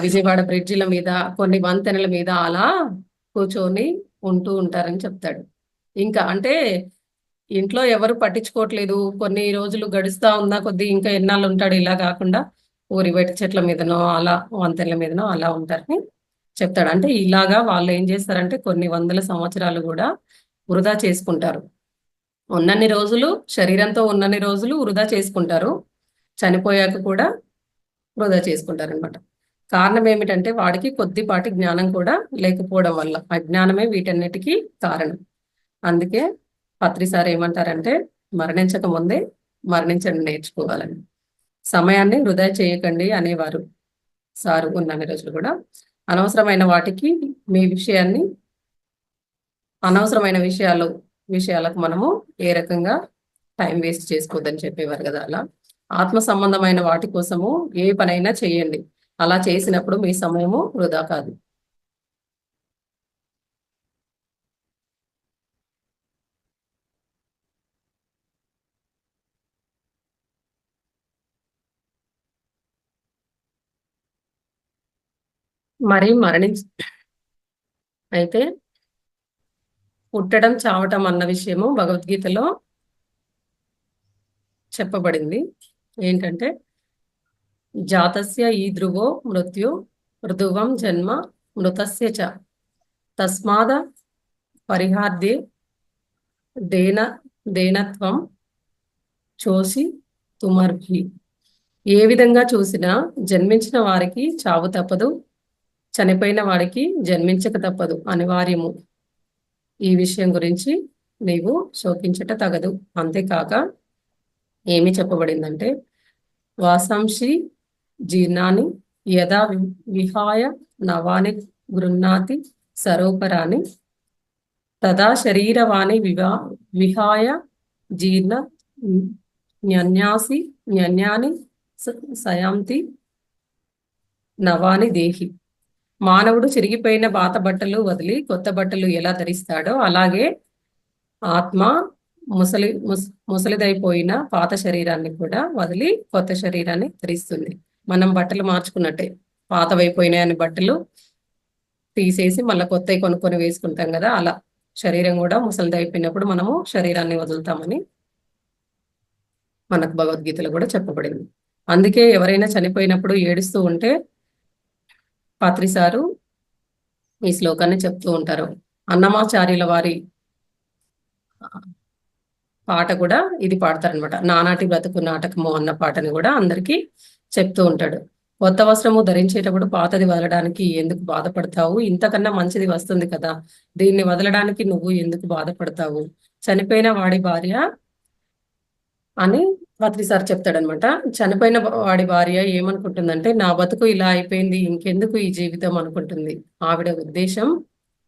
S1: విజయవాడ బ్రిడ్జిల మీద, కొన్ని వంతెనల మీద అలా కూర్చొని ఉంటూ ఉంటారని చెప్తాడు. ఇంకా అంటే ఇంట్లో ఎవరు పట్టించుకోవట్లేదు. కొన్ని రోజులు గడుస్తా ఉన్న కొద్దీ ఇంకా ఎన్నాళ్ళు ఉంటాడు ఇలా కాకుండా ఊరి బయట చెట్ల మీదనో అలా వంతెనల మీదనో అలా ఉంటారని చెప్తాడు. అంటే ఇలాగా వాళ్ళు ఏం చేస్తారంటే కొన్ని వందల సంవత్సరాలు కూడా వృధా చేసుకుంటారు. ఉన్నన్ని రోజులు శరీరంతో ఉన్నన్ని రోజులు వృధా చేసుకుంటారు. చనిపోయాక కూడా వృధా చేసుకుంటారనమాట. కారణం ఏమిటంటే వాడికి కొద్దిపాటి జ్ఞానం కూడా లేకపోవడం వల్ల. అజ్ఞానమే వీటన్నిటికీ కారణం. అందుకే పత్రి సార్ ఏమంటారంటే మరణించక ముందే మరణించడం నేర్చుకోవాలని. సమయాన్ని వృధా చేయకండి అనేవారు సారు ఉన్నన్ని రోజులు కూడా. అనవసరమైన వాటికి మీ విషయాన్ని అనవసరమైన విషయాలకు మనము ఏ రకంగా టైం వేస్ట్ చేసుకోవద్దని చెప్పేవారు కదా. అలా ఆత్మ సంబంధమైన వాటి కోసము ఏ పనైనా చేయండి. అలా చేసినప్పుడు మీ సమయము వృధా కాదు. మరి అయితే పుట్టడం చావటం అన్న విషయము భగవద్గీతలో చెప్పబడింది. ఏంటంటే జాతస్య ఈ ధ్రువో మృత్యు మృదువం జన్మ మృతస్య చ తస్మాద పరిహార్దే దేన దేనత్వం చోసి తుమర్భి. ఏ విధంగా చూసినా జన్మించిన వారికి చావు తప్పదు, చనిపోయిన వాడికి జన్మించక తప్పదు, అనివార్యము. ఈ విషయం గురించి నీవు శోకించట తగదు. అంతేకాక ఏమి చెప్పబడిందంటే వాసాంశి జీర్ణాన్ని యథా విహాయ నవాని గృహ్ణాతి సరోపరాన్ని తదా శరీరవాణి విహాయ జీర్ణ న్యన్యాసి సయాంతి నవాని దేహి. మానవుడు చిరిగిపోయిన పాత బట్టలు వదిలి కొత్త బట్టలు ఎలా ధరిస్తాడో అలాగే ఆత్మ ముసలిదైపోయిన పాత శరీరాన్ని కూడా వదిలి కొత్త శరీరాన్ని ధరిస్తుంది. మనం బట్టలు మార్చుకున్నట్టే పాతవైపోయినాయని బట్టలు తీసేసి మళ్ళీ కొత్తవి కొనుక్కొని వేసుకుంటాం కదా. అలా శరీరం కూడా ముసలిదైపోయినప్పుడు మనము శరీరాన్ని వదులుతామని మనకు భగవద్గీతలో కూడా చెప్పబడింది. అందుకే ఎవరైనా చనిపోయినప్పుడు ఏడుస్తూ ఉంటే పాత్రిసారు ఈ శ్లోకాన్ని చెప్తూ ఉంటారు. అన్నమాచార్యుల వారి పాట కూడా ఇది పాడతారనమాట. నానాటి బ్రతుకు నాటకము అన్న పాటని కూడా అందరికీ చెప్తూ ఉంటాడు. కొత్త వస్త్రము ధరించేటప్పుడు పాతది వదలడానికి ఎందుకు బాధపడతావు? ఇంతకన్నా మంచిది వస్తుంది కదా, దీన్ని వదలడానికి నువ్వు ఎందుకు బాధపడతావు? చనిపోయిన వాడి భార్య అని పత్రి సార్ చెప్తాడనమాట. చనిపోయిన వాడి భార్య ఏమనుకుంటుందంటే నా బతుకు ఇలా అయిపోయింది, ఇంకెందుకు ఈ జీవితం అనుకుంటుంది. ఆవిడ ఉద్దేశం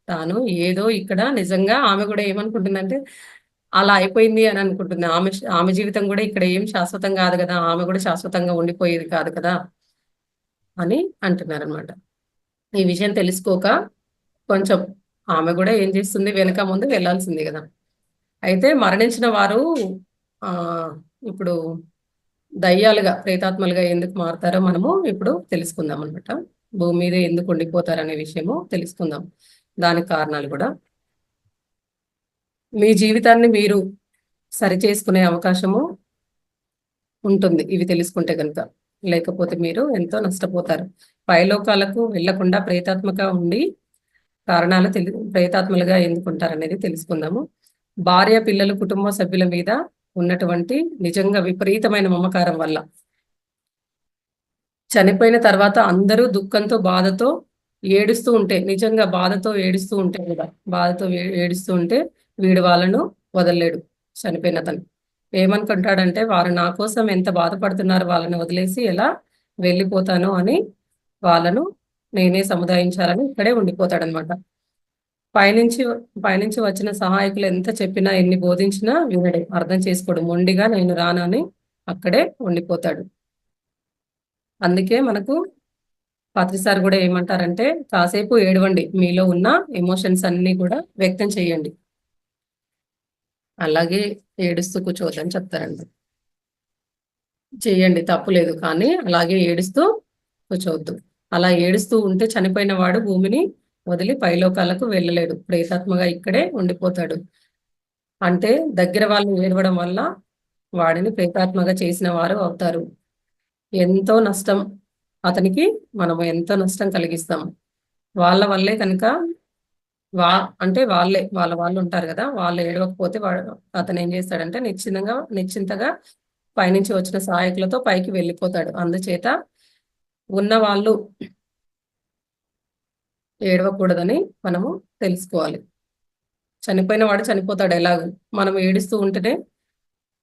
S1: తాను ఏదో ఇక్కడ నిజంగా ఆమె కూడా ఏమనుకుంటుందంటే అలా అయిపోయింది అని అనుకుంటుంది. ఆమె జీవితం కూడా ఇక్కడ ఏం శాశ్వతం కాదు కదా, ఆమె కూడా శాశ్వతంగా ఉండిపోయేది కాదు కదా అని అంటున్నారనమాట. ఈ విషయం తెలుసుకోక కొంచెం ఆమె కూడా ఏం చేస్తుంది, వెనక ముందు వెళ్లాల్సింది కదా. అయితే మరణించిన వారు ఇప్పుడు దయ్యాలుగా ప్రేతాత్మలుగా ఎందుకు మారుతారో మనము ఇప్పుడు తెలుసుకుందాం అనమాట. భూమి మీద ఎందుకు ఉండిపోతారనే విషయము తెలుసుకుందాం, దానికి కారణాలు కూడా. మీ జీవితాన్ని మీరు సరిచేసుకునే అవకాశము ఉంటుంది ఇవి తెలుసుకుంటే కనుక. లేకపోతే మీరు ఎంతో నష్టపోతారు. పైలోకాలకు వెళ్లకుండా ప్రేతాత్మక ఉండి కారణాలు ప్రేతాత్మలుగా ఎందుకుంటారనేది తెలుసుకుందాము. భార్య పిల్లలు కుటుంబ సభ్యుల మీద ఉన్నటువంటి నిజంగా విపరీతమైన మమకారం వల్ల చనిపోయిన తర్వాత అందరూ దుఃఖంతో బాధతో ఏడుస్తూ ఉంటే, నిజంగా బాధతో ఏడుస్తూ ఉంటే కదా, బాధతో ఏడుస్తూ ఉంటే వీడు వాళ్ళను వదలలేడు. చనిపోయిన తను ఏమనుకుంటాడంటే వారు నా కోసం ఎంత బాధపడుతున్నారు, వాళ్ళని వదిలేసి ఎలా వెళ్ళిపోతాను అని వాళ్ళను నేనే సముదాయించాలని ఇక్కడే ఉండిపోతాడనమాట. పైనుంచి వచ్చిన సహాయకులు ఎంత చెప్పినా ఎన్ని బోధించినా వినడే, అర్థం చేసుకోడు. మొండిగా నేను రానని అక్కడే ఉండిపోతాడు. అందుకే మనకు పాత్రిసార్ కూడా ఏమంటారంటే కాసేపు ఏడవండి, మీలో ఉన్న ఎమోషన్స్ అన్ని కూడా వ్యక్తం చేయండి, అలాగే ఏడుస్తూ కూర్చోవద్దని చెప్తారండి. చేయండి తప్పులేదు, కానీ అలాగే ఏడుస్తూ కూర్చోవద్దు. అలా ఏడుస్తూ ఉంటే చనిపోయిన వాడు భూమిని వదిలి పైలోకాలకు వెళ్ళలేడు, ప్రేతాత్మగా ఇక్కడే ఉండిపోతాడు. అంటే దగ్గర వాళ్ళు ఏడవడం వల్ల వాడిని ప్రేతాత్మగా చేసిన వారు అవుతారు. ఎంతో నష్టం అతనికి మనము ఎంతో నష్టం కలిగిస్తాం. వాళ్ళ వల్లే కనుక వా అంటే వాళ్ళ వాళ్ళు ఉంటారు కదా! వాళ్ళు ఏడవకపోతే అతను ఏం చేస్తాడంటే నిశ్చింతగా పైనుంచి వచ్చిన సహాయకులతో పైకి వెళ్ళిపోతాడు. అందుచేత ఉన్నవాళ్ళు ఏడవకూడదని మనము తెలుసుకోవాలి. చనిపోయిన వాడు చనిపోతాడు ఎలాగో. మనం ఏడుస్తూ ఉంటేనే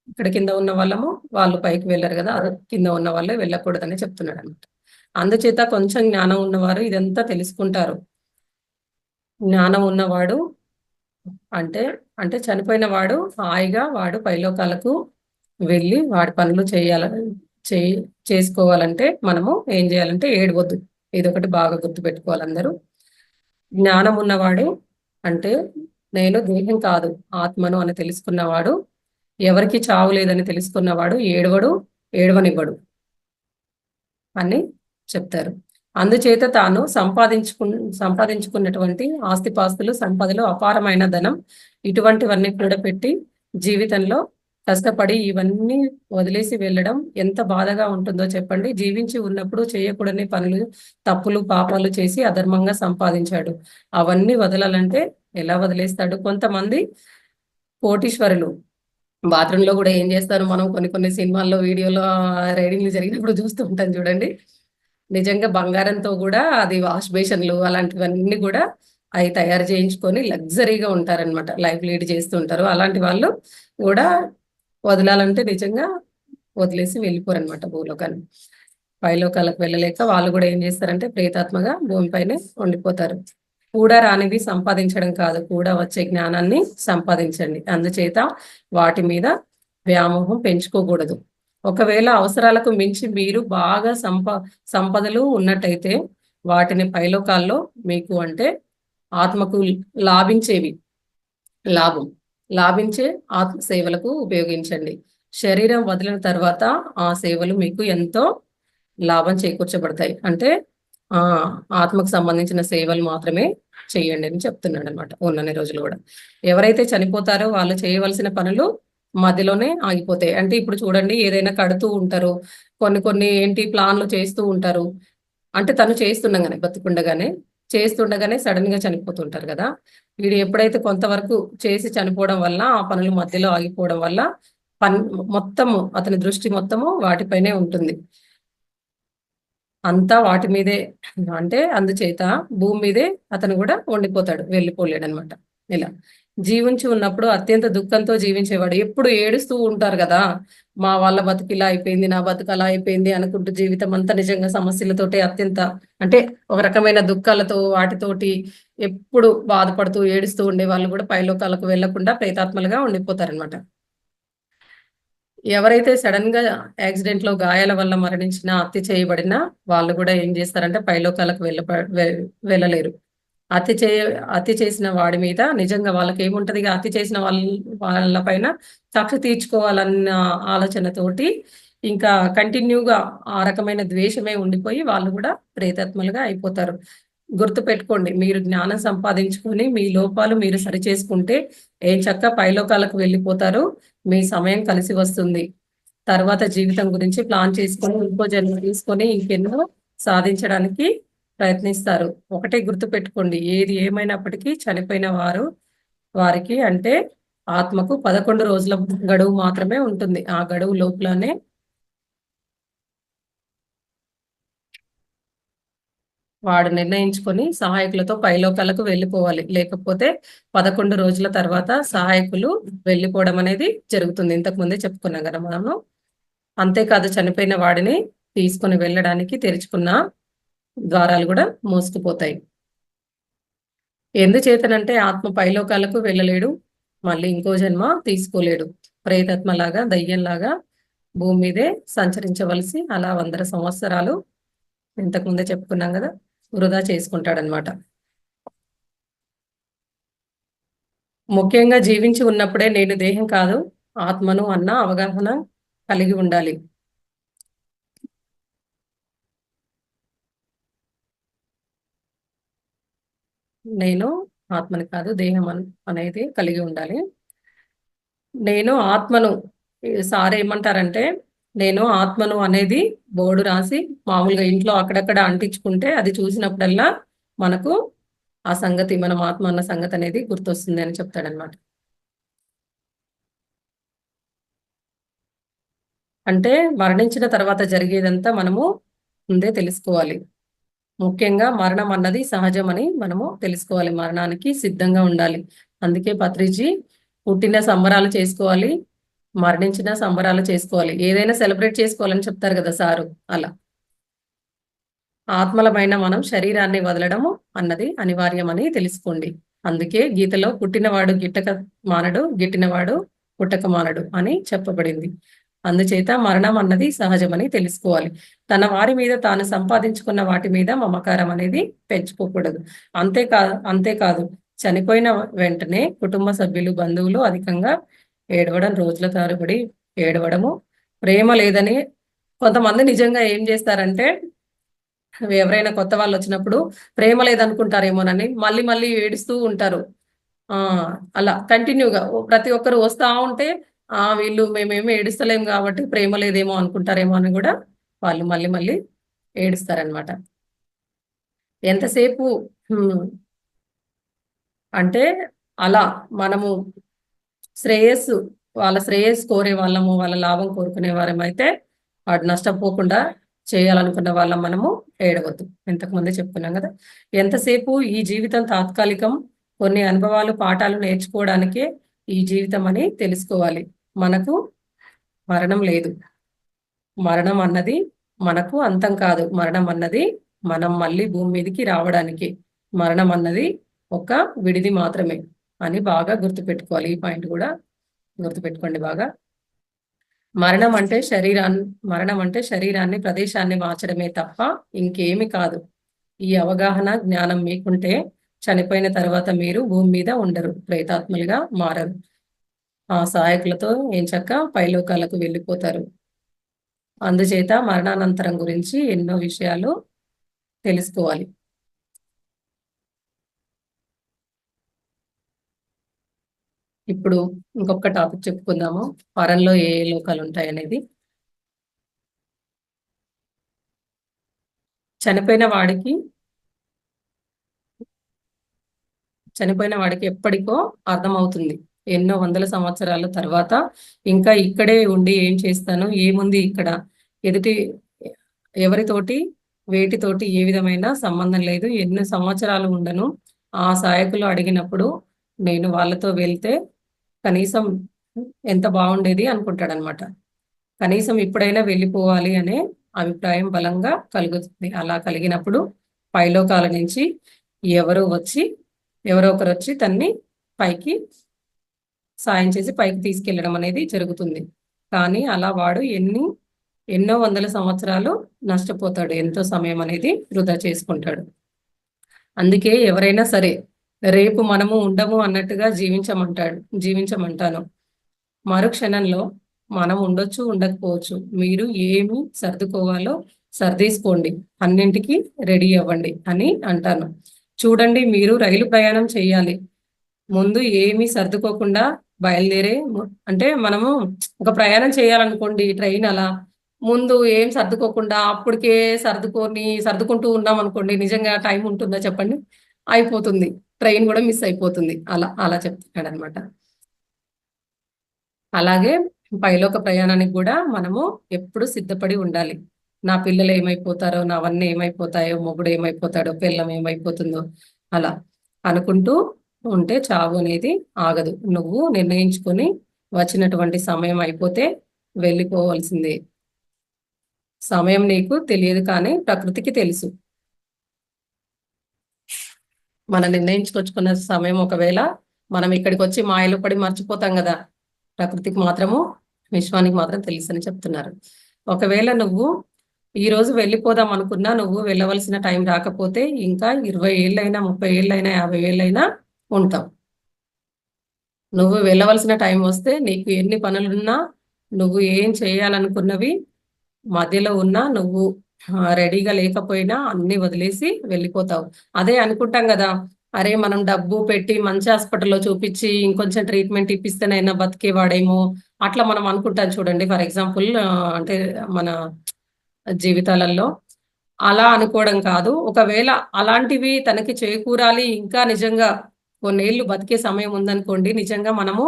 S1: ఇక్కడ కింద ఉన్న వాళ్ళము, వాళ్ళు పైకి వెళ్లరు గదా! అదే కింద ఉన్న వాళ్ళే వెళ్ళకూడదని చెప్తున్నాడన్నమాట. అందుచేత కొంచెం జ్ఞానం ఉన్నవారు ఇదంతా తెలుసుకుంటారు. జ్ఞానం ఉన్నవాడు అంటే, అంటే చనిపోయిన వాడు హాయిగా వాడు పైలోకాలకు వెళ్ళి వాడి పనులు చేయి చేసుకోవాలంటే మనము ఏం జేయాలంటే ఏడవొద్దు. ఇదొకటి బాగా గుర్తుపెట్టుకోవాలి అందరూ. జ్ఞానం ఉన్నవాడు అంటే నేను దేహం కాదు ఆత్మను అని తెలుసుకున్నవాడు, ఎవరికీ చావు లేదని తెలుసుకున్నవాడు ఏడవడు, ఏడవనివ్వడు అని చెప్తారు. అందుచేత తాను సంపాదించుకున్నటువంటి ఆస్తిపాస్తులు, సంపదలు, అపారమైన ధనం ఇటువంటివన్నీ కూడపెట్టి జీవితంలో కష్టపడి ఇవన్నీ వదిలేసి వెళ్ళడం ఎంత బాధగా ఉంటుందో చెప్పండి. జీవించి ఉన్నప్పుడు చేయకూడని పనులు, తప్పులు, పాపాలు చేసి అధర్మంగా సంపాదించాడు. అవన్నీ వదలాలంటే ఎలా వదిలేస్తాడు? కొంతమంది కోటీశ్వరులు బాత్రూంలో గూడా ఏం జేస్తారు మనం కొన్ని కొన్ని సినిమాల్లో, వీడియోలో రైడింగ్‌లు జరిగినప్పుడు చూస్తూ ఉంటాం చూడండి. నిజంగా బంగారంతో గూడా అది వాష్ బేషన్‌లు అలాంటివన్నీ గూడా అయి తయారు చేయించుకొని లగ్జరీగా ఉంటారనమాట. లైఫ్ లీడ్ చేస్తూ ఉంటారు. అలాంటి వాళ్ళు గూడా వదలాలంటే నిజంగా వదిలేసి వెళ్ళిపోరనమాట భూలోకాన్ని. పైలోకాలకు వెళ్ళలేక వాళ్ళు గూడా ఏం జేస్తారంటే ప్రేతాత్మగా భూమిపైనే ఉండిపోతారు. కూడా రానివి సంపాదించడం కాదు, కూడా వచ్చే జ్ఞానాన్ని సంపాదించండి. అందుచేత వాటి మీద వ్యామోహం పెంచుకోకూడదు. ఒకవేళ అవసరాలకు మించి మీరు బాగా సంపదలు ఉన్నట్టయితే వాటిని పైలోకాల్లో మీకు అంటే ఆత్మకు లాభించేవి లాభం. లాభించే ఆత్మ సేవలకు ఉపయోగించండి. శరీరం వదిలిన తర్వాత ఆ సేవలు మీకు ఎంతో లాభం చేకూర్చబడతాయి. అంటే ఆత్మకు సంబంధించిన సేవలు మాత్రమే చేయండి అని చెప్తున్నాడనమాట. ఉన్నన్ని రోజులు గూడా. ఎవరైతే చనిపోతారో వాళ్ళు చేయవలసిన పనులు మధ్యలోనే ఆగిపోతాయి. అంటే ఇప్పుడు చూడండి ఏదైనా కడుతూ ఉంటారు. కొన్ని కొన్ని ఏంటి ప్లాన్‌లు చేస్తూ ఉంటారు. అంటే తను చేస్తుండగానే చేస్తుండగానే సడెన్‌గా చనిపోతుంటారు గదా! వీడు ఎప్పుడైతే కొంతవరకు చేసి చనిపోవడం వల్ల, ఆ పనులు మధ్యలో ఆగిపోవడం వల్ల పన్ మొత్తము అతని దృష్టి మొత్తము వాటిపైనే ఉంటుంది. అంతా వాటి మీదే అంటే అందుచేత భూమి మీదే అతను గూడా ఉండిపోతాడు. వెళ్ళిపోలేడనమాట. ఇలా. జీవించి ఉన్నప్పుడు అత్యంత దుఃఖంతో జీవించేవాడు. ఎప్పుడు ఏడుస్తూ ఉంటారు గదా! మా వాళ్ళ బతుకిలా అయిపోయింది, నా బతుకు అలా అయిపోయింది అనుకుంటూ జీవితం అంతా నిజంగా సమస్యలతోటి అత్యంత అంటే ఒక రకమైన దుఃఖాలతో వాటితోటి ఎప్పుడు బాధపడుతూ, ఏడుస్తూ ఉండేవాళ్ళు గూడా పైలోకాలకు వెళ్ళకుండా ప్రేతాత్మలుగా ఉండిపోతారనమాట. ఎవరైతే సడెన్‌గా యాక్సిడెంట్‌లో గాయాల వల్ల మరణించినా, హత్య చేయబడినా వాళ్ళు గూడా ఏం జేస్తారంటే పైలోకాలకు వెళ్ళలేరు. హత్య చేయ హత్య చేసిన వాడి మీద నిజంగా వాళ్ళకేముంటదిగ హత్య చేసిన వాళ్ళ పైన కక్ష తీర్చుకోవాలన్న ఆలోచనతోటి ఇంకా కంటిన్యూగా ఆ రకమైన ద్వేషమే ఉండిపోయి వాళ్ళు గూడా ప్రేతాత్మలుగా అయిపోతారు. గుర్తుపెట్టుకోండి. మీరు జ్ఞానం సంపాదించుకొని మీ లోపాలు మీరు సరిచేసుకుంటే ఎంచక్కా పైలోకాలకు వెళ్ళిపోతారు. మీ సమయం కలిసి వస్తుంది. తర్వాత జీవితం గురించి ప్లాన్ చేసుకొని, ఇంకో జన్మ తీసుకొని ఇంకెన్నో సాధించడానికి ప్రయత్నిస్తారు. ఒకటే గుర్తుపెట్టుకోండి. ఏది ఏమైనప్పటికీ చనిపోయిన వారికి అంటే ఆత్మకు 11 రోజుల గడువు మాత్రమే ఉంటుంది. ఆ గడువు లోపులనే వాడు నిర్ణయించుకొని సహాయకులతో పైలోకాలకు వెళ్ళిపోవాలి. లేకపోతే 11 రోజుల తర్వాత సహాయకులు వెళ్ళిపోవడం అనేది జరుగుతుంది. ఇంతకు ముందే చెప్పుకున్నాం గదా మనము. అంతేకాదు చనిపోయిన వాడిని తీసుకొని వెళ్ళడానికి తెరుచుకున్న ద్వారాలు గూడా మూసుకుపోతాయి. ఎందుచేతనంటే ఆత్మ పైలోకాలకు వెళ్ళలేడు. మళ్ళీ ఇంకో జన్మ తీసుకోలేడు. ప్రేతాత్మలాగా, దయ్యంలాగా భూమి మీదే సంచరించవలసి అలా 100 సంవత్సరాలు ఇంతకు ముందే చెప్పుకున్నాం గదా! వృధా చేసుకుంటాడనమాట. ముఖ్యంగా జీవించి ఉన్నప్పుడే నేను దేహం కాదు, ఆత్మను అన్న అవగాహన కలిగి ఉండాలి. నేను ఆత్మని కాదు, దేహం అనేది కలిగి ఉండాలి. నేను ఆత్మను సార్ ఏమంటారంటే, నేను ఆత్మను అనేది బోర్డు రాసి మామూలుగా ఇంట్లో అక్కడక్కడ అంటించుకుంటే అది చూసినప్పుడల్లా మనకు ఆ సంగతి మనం ఆత్మ అన్న సంగతి అనేది గుర్తొస్తుంది అని చెప్తాడనమాట. అంటే మరణించిన తర్వాత జరిగేదంతా మనము ముందే తెలుసుకోవాలి. ముఖ్యంగా మరణం అన్నది సహజమని మనము తెలుసుకోవాలి. మరణానికి సిద్ధంగా ఉండాలి. అందుకే పత్రిజీ పుట్టిన సంబరాలు చేసుకోవాలి. మరణించిన సంబరాలు చేసుకోవాలి. ఏదైనా సెలబ్రేట్ చేసుకోవాలని చెప్తారు కదా సారు. అలా. ఆత్మలమైన మనం శరీరాన్ని వదలడము అన్నది అనివార్యమని తెలుసుకోండి. అందుకే గీతలో పుట్టినవాడు గిట్టక మానడు, గిట్టినవాడు పుట్టక మానడు అని చెప్పబడింది. అందుచేత మరణం అన్నది సహజమని తెలుసుకోవాలి. తన వారి మీద తాను సంపాదించుకున్న వాటి మీద మమకారం అనేది పెంచుకోకూడదు. అంతేకాదు చనిపోయిన వెంటనే కుటుంబ సభ్యులు, బంధువులు అధికంగా ఏడవడం, రోజుల తరబడి ఏడవడము, ప్రేమ లేదని కొంతమంది నిజంగా ఏం చేస్తారంటే ఎవరైనా కొత్త వాళ్ళు వచ్చినప్పుడు ప్రేమ లేదనుకుంటారేమోనని మళ్ళీ మళ్ళీ ఏడుస్తూ ఉంటారు. ఆ! అలా కంటిన్యూగా ప్రతి ఒక్కరు వస్తా ఉంటే వీళ్ళు మేమేమి ఏడుస్తలేం కాబట్టి ప్రేమ లేదేమో అనుకుంటారేమో అని గూడా వాళ్ళు మళ్ళీ మళ్ళీ ఏడుస్తారనమాట. ఎంతసేపు హ్మ్. అంటే అలా మనము శ్రేయస్సు వాళ్ళ శ్రేయస్సు కోరే వాళ్ళము, వాళ్ళ లాభం కోరుకునే వారమైతే వాడు నష్టపోకుండా చేయాలనుకున్న వాళ్ళం మనము ఏడవద్దు. ఇంతకు ముందే చెప్పుకున్నాం గదా! ఎంతసేపు ఈ జీవితం తాత్కాలికం. కొన్ని అనుభవాలు, పాఠాలు నేర్చుకోవడానికే ఈ జీవితం అని తెలుసుకోవాలి. మనకు మరణం లేదు. మరణం అన్నది మనకు అంతం కాదు. మరణం అన్నది మనం మళ్ళీ భూమి మీదకి రావడానికి. మరణం అన్నది ఒక విడిది మాత్రమే అని బాగా గుర్తుపెట్టుకోవాలి. ఈ పాయింట్ గూడా గుర్తుపెట్టుకోండి బాగా. మరణం అంటే మరణం అంటే శరీరాన్ని, ప్రదేశాన్ని మార్చడమే తప్ప ఇంకేమి కాదు. ఈ అవగాహన, జ్ఞానం మీకుంటే చనిపోయిన తర్వాత మీరు భూమి మీద ఉండరు. ప్రేతాత్మలుగా మారరు. ఆ సహాయకులతో ఎంచక్కా పైలోకాలకు వెళ్ళిపోతారు. అందుచేత మరణానంతరం గురించి ఎన్నో విషయాలు తెలుసుకోవాలి. ఇప్పుడు ఇంకొక టాపిక్ చెప్పుకుందాము. పరంలో ఏ ఏ లోకాలుంటాయనేది. చనిపోయిన వాడికి చనిపోయిన వాడికి ఎప్పటికో అర్థమవుతుంది. ఎన్నో వందల సంవత్సరాల తర్వాత ఇంకా ఇక్కడే ఉండి ఏం చేస్తాను? ఏముంది ఇక్కడ? ఎదుటి ఎవరితోటి, వేటితోటి ఏ విధమైన సంబంధం లేదు. ఎన్ని సంవత్సరాలు ఉండను. ఆ సహాయకులు అడిగినప్పుడు నేను వాళ్ళతో వెళ్తే కనీసం ఎంత బాగుండేది అనుకుంటాడనమాట. కనీసం ఇప్పుడైనా వెళ్ళిపోవాలి అనే అభిప్రాయం బలంగా కలుగుతుంది. అలా కలిగినప్పుడు పైలోకాల నుంచి ఎవరో వచ్చి ఎవరో ఒకరు వచ్చి తన్ని పైకి సాయం చేసి పైకి తీసుకెళ్లడం అనేది జరుగుతుంది. కానీ అలా వాడు ఎన్నో వందల సంవత్సరాలు నష్టపోతాడు. ఎంతో సమయం అనేది వృధా చేసుకుంటాడు. అందుకే ఎవరైనా సరే రేపు మనము ఉండము అన్నట్టుగా జీవించమంటాను. మరుక్షణంలో మనం ఉండొచ్చు, ఉండకపోవచ్చు. మీరు ఏమి సర్దుకోవాలో సర్దేసుకోండి. అన్నింటికి రెడీ అవ్వండి అని అంటాను. చూడండి, మీరు రైలు ప్రయాణం చేయాలి. ముందు ఏమీ సర్దుకోకుండా బయలుదేరే అంటే మనము ఒక ప్రయాణం చేయాలనుకోండి ట్రైన్ అలా. ముందు ఏం సర్దుకోకుండా అప్పటికే సర్దుకుంటూ ఉన్నామనుకోండి నిజంగా టైం ఉంటుందా చెప్పండి? అయిపోతుంది. ట్రైన్ గూడా మిస్ అయిపోతుంది. అలా చెప్తున్నాడనమాట. అలాగే పైలోక ప్రయాణానికి గూడా మనము ఎప్పుడు సిద్ధపడి ఉండాలి. నా పిల్లలు ఏమైపోతారో, నావన్నీ ఏమైపోతాయో, మొగుడు ఏమైపోతాడో, పెళ్ళాం ఏమైపోతుందో అలా అనుకుంటూ ఉంటే చావు అనేది ఆగదు. నువ్వు నిర్ణయించుకొని వచ్చినటువంటి సమయం అయిపోతే వెళ్ళిపోవలసిందే. సమయం నీకు తెలియదు కానీ ప్రకృతికి తెలుసు. మనం నిర్ణయించుకొచ్చుకున్న సమయం ఒకవేళ మనం ఇక్కడికొచ్చి మాయలో పడి మర్చిపోతాం గదా! ప్రకృతికి మాత్రము, విశ్వానికి మాత్రం తెలుసని చెప్తున్నారు. ఒకవేళ నువ్వు ఈరోజు వెళ్ళిపోదాం అనుకున్నా, నువ్వు వెళ్ళవలసిన టైం రాకపోతే ఇంకా 20 ఏళ్ళైనా, 30 ఏళ్ళైనా, 50 ఏళ్ళైనా ఉంటావు. నువ్వు వెళ్ళవలసిన టైం వస్తే నీకు ఎన్ని పనులున్నా, నువ్వు ఏం చేయాలనుకున్నవి మధ్యలో ఉన్నా నువ్వు రెడీగా లేకపోయినా అన్నీ వదిలేసి వెళ్ళిపోతావు. అదే అనుకుంటాం గదా! అరే మనం డబ్బు పెట్టి మంచి హాస్పిటల్లో చూపించి ఇంకొంచెం ట్రీట్మెంట్ ఇప్పిస్తేనైనా బతికేవాడేమో అట్లా మనం అనుకుంటాం చూడండి. ఫర్ ఎగ్జాంపుల్ అంటే మన జీవితాలలో అలా అనుకోవడం కాదు. ఒకవేళ అలాంటివి తనకి చేకూరాలి, ఇంకా నిజంగా కొన్నేళ్ళు బతికే సమయం ఉందనుకోండి, నిజంగా మనము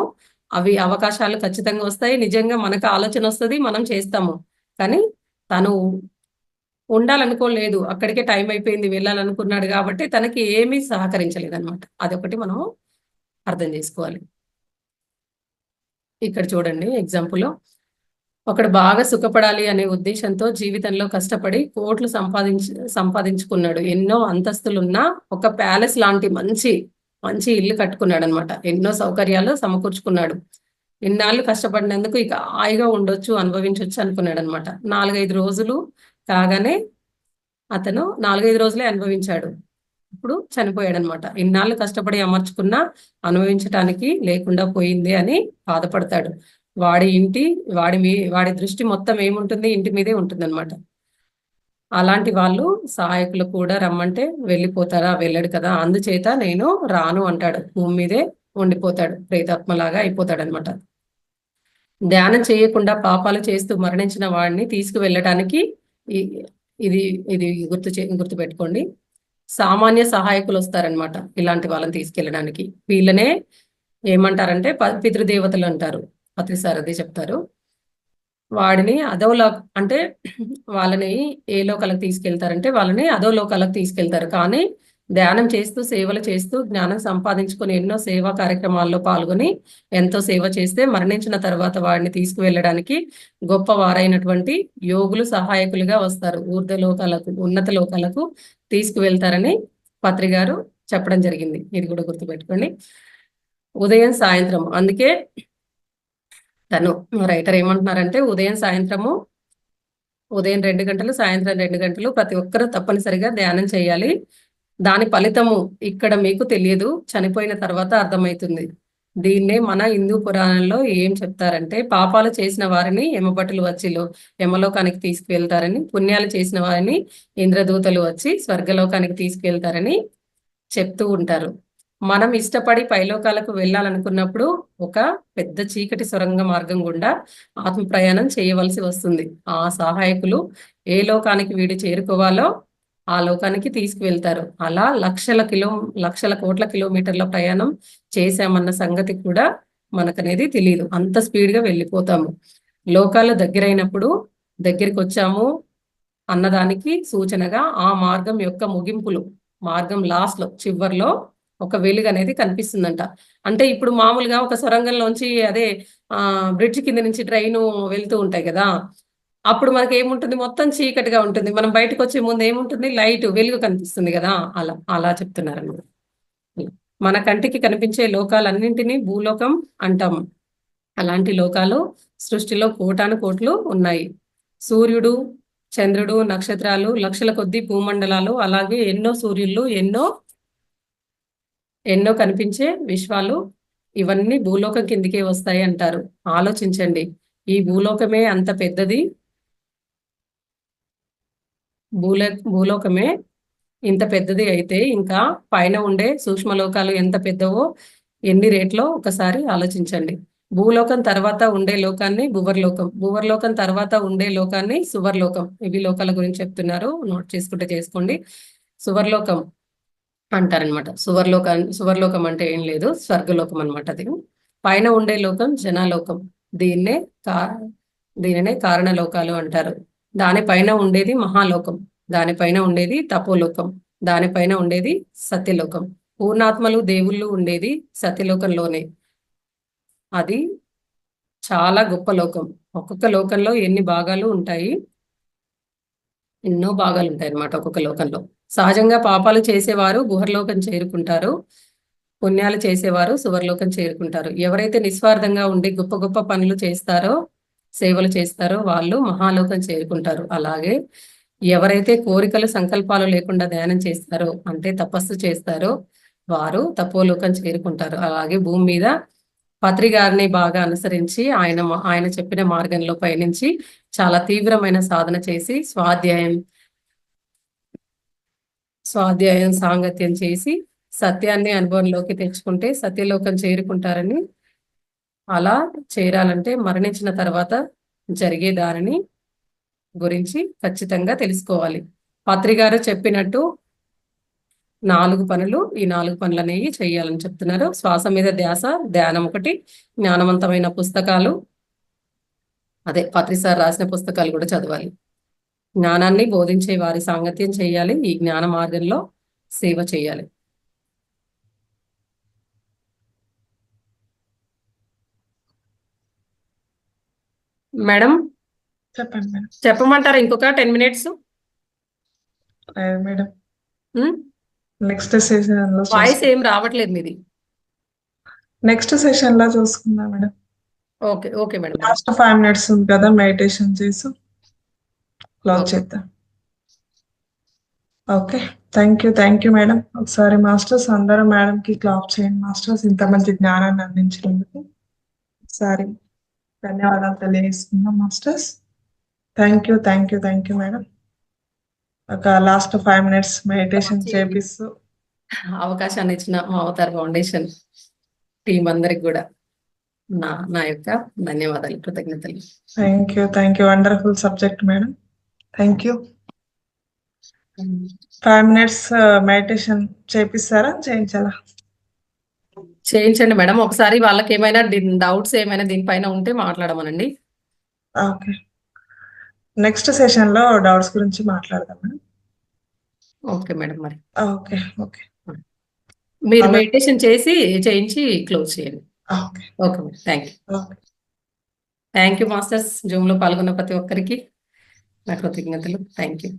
S1: అవి అవకాశాలు ఖచ్చితంగా వస్తాయి. నిజంగా మనకు ఆలోచన వస్తది. మనం చేస్తాము. కానీ తను ఉండాలనుకోలేదు. అక్కడికే టైం అయిపోయింది. వెళ్ళాలనుకున్నాడు గాబట్టి తనకి ఏమీ సహకరించలేదనమాట. అదొకటి మనము అర్థం జేసుకోవాలి. ఇక్కడ చూడండి ఎగ్జాంపుల్. ఒకడు బాగా సుఖపడాలి అనే ఉద్దేశంతో జీవితంలో కష్టపడి కోట్లు సంపాదించుకున్నాడు. ఎన్నో అంతస్తులున్న ఒక ప్యాలెస్ లాంటి మంచి, మంచి ఇల్లు కట్టుకున్నాడనమాట. ఎన్నో సౌకర్యాలు సమకూర్చుకున్నాడు. ఇన్నాళ్ళు కష్టపడినందుకు ఇక హాయిగా ఉండొచ్చు, అనుభవించొచ్చు అనుకున్నాడనమాట. 4, 5 రోజులు కాగానే అతను 4, 5 రోజులే అనుభవించాడు. ఇప్పుడు చనిపోయాడనమాట. ఇన్నాళ్ళు కష్టపడి అమర్చుకున్నా అనుభవించటానికి లేకుండా పోయింది అని బాధపడతాడు. వాడి ఇంటి వాడి దృష్టి మొత్తం ఏముంటుంది? ఇంటి మీదే ఉంటుందన్నమాట. అలాంటి వాళ్ళు సహాయకులు కూడా రమ్మంటే వెళ్ళిపోతారా? వెళ్ళడు కదా! అందుచేత నేను రాను అంటాడు. భూమి మీదే ఉండిపోతాడు. ప్రేతాత్మలాగా అయిపోతాడనమాట. ధ్యానం చేయకుండా పాపాలు చేస్తూ మరణించిన వాడిని తీసుకువెళ్ళటానికి ఇ ఇది ఇది గుర్తుపెట్టుకోండి. సామాన్య సహాయకులొస్తారనమాట. ఇలాంటి వాళ్ళని తీసుకెళ్ళడానికి. వీళ్ళనే ఏమంటారంటే పితృదేవతలు అంటారు. పత్రిసారథి చెప్తారు. వాడిని అధోలోక అంటే వాళ్ళని ఏ లోకాలకు తీసుకెళ్తారంటే వాళ్ళని అధోలోకాలకు తీసుకెళ్తారు. కానీ ధ్యానం చేస్తూ, సేవలు చేస్తూ, జ్ఞానం సంపాదించుకొని ఎన్నో సేవా కార్యక్రమాల్లో పాల్గొని ఎంతో సేవ చేస్తే మరణించిన తర్వాత వాడిని తీసుకువెళ్ళడానికి గొప్పవారైనటువంటి యోగులు సహాయకులుగా వస్తారు. ఊర్ధ్వలోకాలకు, ఉన్నత లోకాలకు తీసుకువెళ్తారని పత్రి గారు చెప్పడం జరిగింది. ఇది కూడా గుర్తుపెట్టుకోండి. ఉదయం, సాయంత్రం అందుకే తను రైటర్ ఏమంటున్నారంటే ఉదయం 2 గంటలు, సాయంత్రం 2 గంటలు ప్రతి ఒక్కరూ తప్పనిసరిగా ధ్యానం చేయాలి. దాని ఫలితము ఇక్కడ మీకు తెలియదు. చనిపోయిన తర్వాత అర్థమైతుంది. దీన్నే మన హిందూ పురాణంలో ఏం చెప్తారంటే పాపాలు చేసిన వారిని యమభటులు వచ్చి యమలోకానికి తీసుకువెళ్తారని, పుణ్యాలు చేసిన వారిని ఇంద్రదూతలు వచ్చి స్వర్గలోకానికి తీసుకువెళ్తారని చెప్తూ ఉంటారు. మనం ఇష్టపడి పైలోకాలకు వెళ్ళాలనుకున్నప్పుడు ఒక పెద్ద చీకటి సొరంగ మార్గం గుండా ఆత్మ ప్రయాణం చేయవలసి వస్తుంది. ఆ సహాయకులు ఏ లోకానికి వీడు చేరుకోవాలో ఆ లోకానికి తీసుకువెళ్తారు. అలా లక్షల కోట్ల కిలోమీటర్ల ప్రయాణం చేశామన్న సంగతి కూడా మనకనేది తెలియదు. అంత స్పీడ్‌గా వెళ్ళిపోతాము. లోకాలు దగ్గరైనప్పుడు దగ్గరికి వచ్చాము అన్నదానికి సూచనగా ఆ మార్గం యొక్క మార్గం లాస్ట్‌లో చివర్లో ఒక వెలుగు అనేది కనిపిస్తుందంట. అంటే ఇప్పుడు మామూలుగా ఒక సొరంగంలోంచి అదే బ్రిడ్జ్ కింద నుంచి ట్రైను వెళ్తూ ఉంటాయి గదా! అప్పుడు మనకేముంటుంది? మొత్తం చీకటిగా ఉంటుంది. మనం బయటకొచ్చే ముందు ఏముంటుంది? వెలుగు కనిపిస్తుంది గదా! అలా చెప్తున్నారన్నమాట. మన కంటికి కనిపించే లోకాలన్నింటినీ భూలోకం అంటాము. అలాంటి లోకాలు సృష్టిలో కోటానుకోట్లు ఉన్నాయి. సూర్యుడు, చంద్రుడు, నక్షత్రాలు, లక్షల కొద్దీ భూమండలాలు, అలాగే ఎన్నో సూర్యుళ్ళు, ఎన్నో కనిపించే విశ్వాలు ఇవన్నీ భూలోకం కిందికే వస్తాయి అంటారు. ఆలోచించండి. ఈ భూలోకమే అంత పెద్దది. భూలోకమే ఇంత పెద్దది అయితే ఇంకా పైన ఉండే సూక్ష్మలోకాలు ఎంత పెద్దవో ఎన్ని రేట్లో ఒకసారి ఆలోచించండి. భూలోకం తర్వాత ఉండే లోకాన్ని భువర్లోకం, భువర్లోకం తర్వాత ఉండే లోకాన్ని సువర్లోకం. ఇవి లోకాల గురించి చెప్తున్నారు. నోట్ చేసుకుంటే చేసుకోండి. సువర్లోకం అంటారనమాట. సువర్లోకం అంటే ఏం లేదు, స్వర్గలోకం అనమాట అది. పైన ఉండే లోకం జనాలోకం. దీన్నే కా దీనినే కారణలోకాలు అంటారు. దానిపైన ఉండేది మహాలోకం, దానిపైన ఉండేది తపోలోకం, దానిపైన ఉండేది సత్యలోకం. పూర్ణాత్మలు దేవుళ్ళు ఉండేది సత్యలోకంలోనే. అది చాలా గొప్ప లోకం. ఒక్కొక్క లోకంలో ఎన్ని భాగాలు ఉంటాయి? ఎన్నో భాగాలు ఉంటాయి అన్నమాట ఒక్కొక్క లోకంలో. సహజంగా పాపాలు చేసేవారు గుహర్లోకం చేరుకుంటారు. పుణ్యాలు చేసేవారు సువర్లోకం చేరుకుంటారు. ఎవరైతే నిస్వార్థంగా ఉండి గొప్ప గొప్ప పనులు చేస్తారో, సేవలు చేస్తారో వాళ్ళు మహాలోకం చేరుకుంటారు. అలాగే ఎవరైతే కోరికలు, సంకల్పాలు లేకుండా ధ్యానం చేస్తారో, అంటే తపస్సు చేస్తారో వారు తపోలోకం చేరుకుంటారు. అలాగే భూమి మీద పత్రి గారిని బాగా అనుసరించి ఆయన చెప్పిన మార్గంలో పయనించి చాలా తీవ్రమైన సాధన చేసి స్వాధ్యాయం సాంగత్యం చేసి సత్యాన్ని అనుభవంలోకి తెచ్చుకుంటే సత్యలోకం చేరుకుంటారని, అలా చేరాలంటే మరణించిన తర్వాత జరిగే దానిని గురించి ఖచ్చితంగా తెలుసుకోవాలి. పత్రి గారు చెప్పినట్టు 4 పనులు, ఈ 4 పనులనేవి చేయాలని చెప్తున్నారు. శ్వాస మీద ధ్యాస, ధ్యానం ఒకటి, జ్ఞానవంతమైన పుస్తకాలు, అదే పత్రి సార్ రాసిన పుస్తకాలు కూడా చదవాలి. జ్ఞానాన్ని బోధించే వారి సాంగత్యం చేయాలి. ఈ జ్ఞాన మార్గంలో సేవ చేయాలి. మేడం
S2: చెప్పండి మేడం.
S1: చెప్పమంటారా ఇంకొక 10 మినిట్స్?
S2: లేదు మేడం. నెక్స్ట్ సెషన్ లో
S1: వాయిస్ ఏం రావట్లేదు మీది.
S2: నెక్స్ట్ సెషన్ లో చూసుకుందాం madam.
S1: Okay okay madam.
S2: Last 5 minutes ఉంది కదా, మెడిటేషన్ చేసి క్లోజ్
S1: ఓకే.
S2: చేద్దాం. Okay, thank you madam. ఒకసారి మాస్టర్స్ అందరూ మేడం కి క్లాప్ చేయండి. మాస్టర్స్ ఇంత మంచి జ్ఞానాన్ని అందించినందుకు ఒకసారి ధన్యవాదాలు తెలియజేస్తున్నాం మాస్టర్స్. Thank you madam. ఒక లాస్ట్ 5 మినిట్స్ మెడిటేషన్ చేపిస్తూ
S1: అవకాశాన్ని ఇచ్చిన మా అవతార్ ఫౌండేషన్ టీం అందరికి కూడా నా యొక్క ధన్యవాదాలు, కృతజ్ఞతలు.
S2: Thank you wonderful subject madam. Thank you. 5 minutes meditation చేపిస్తారా, చేయించాలా?
S1: చేయించండి మేడం. ఒకసారి వాళ్ళకి ఏమైనా డౌట్స్ ఏమైనా దీనిపైన ఉంటే మాట్లాడమనండి.
S2: ఓకే, నెక్స్ట్ సెషన్ లో డౌట్స్ గురించి మాట్లాడదాం మేడం.
S1: Okay madam. మరి
S2: ఓకే ఓకే
S1: మీరు మెడిటేషన్ చేయించి క్లోజ్ చేయండి.
S2: Okay
S1: okay madam. Thank you masters. Zoom లో పాల్గొన్న ప్రతి ఒక్కరికి నా కృతజ్ఞతలు. Thank you.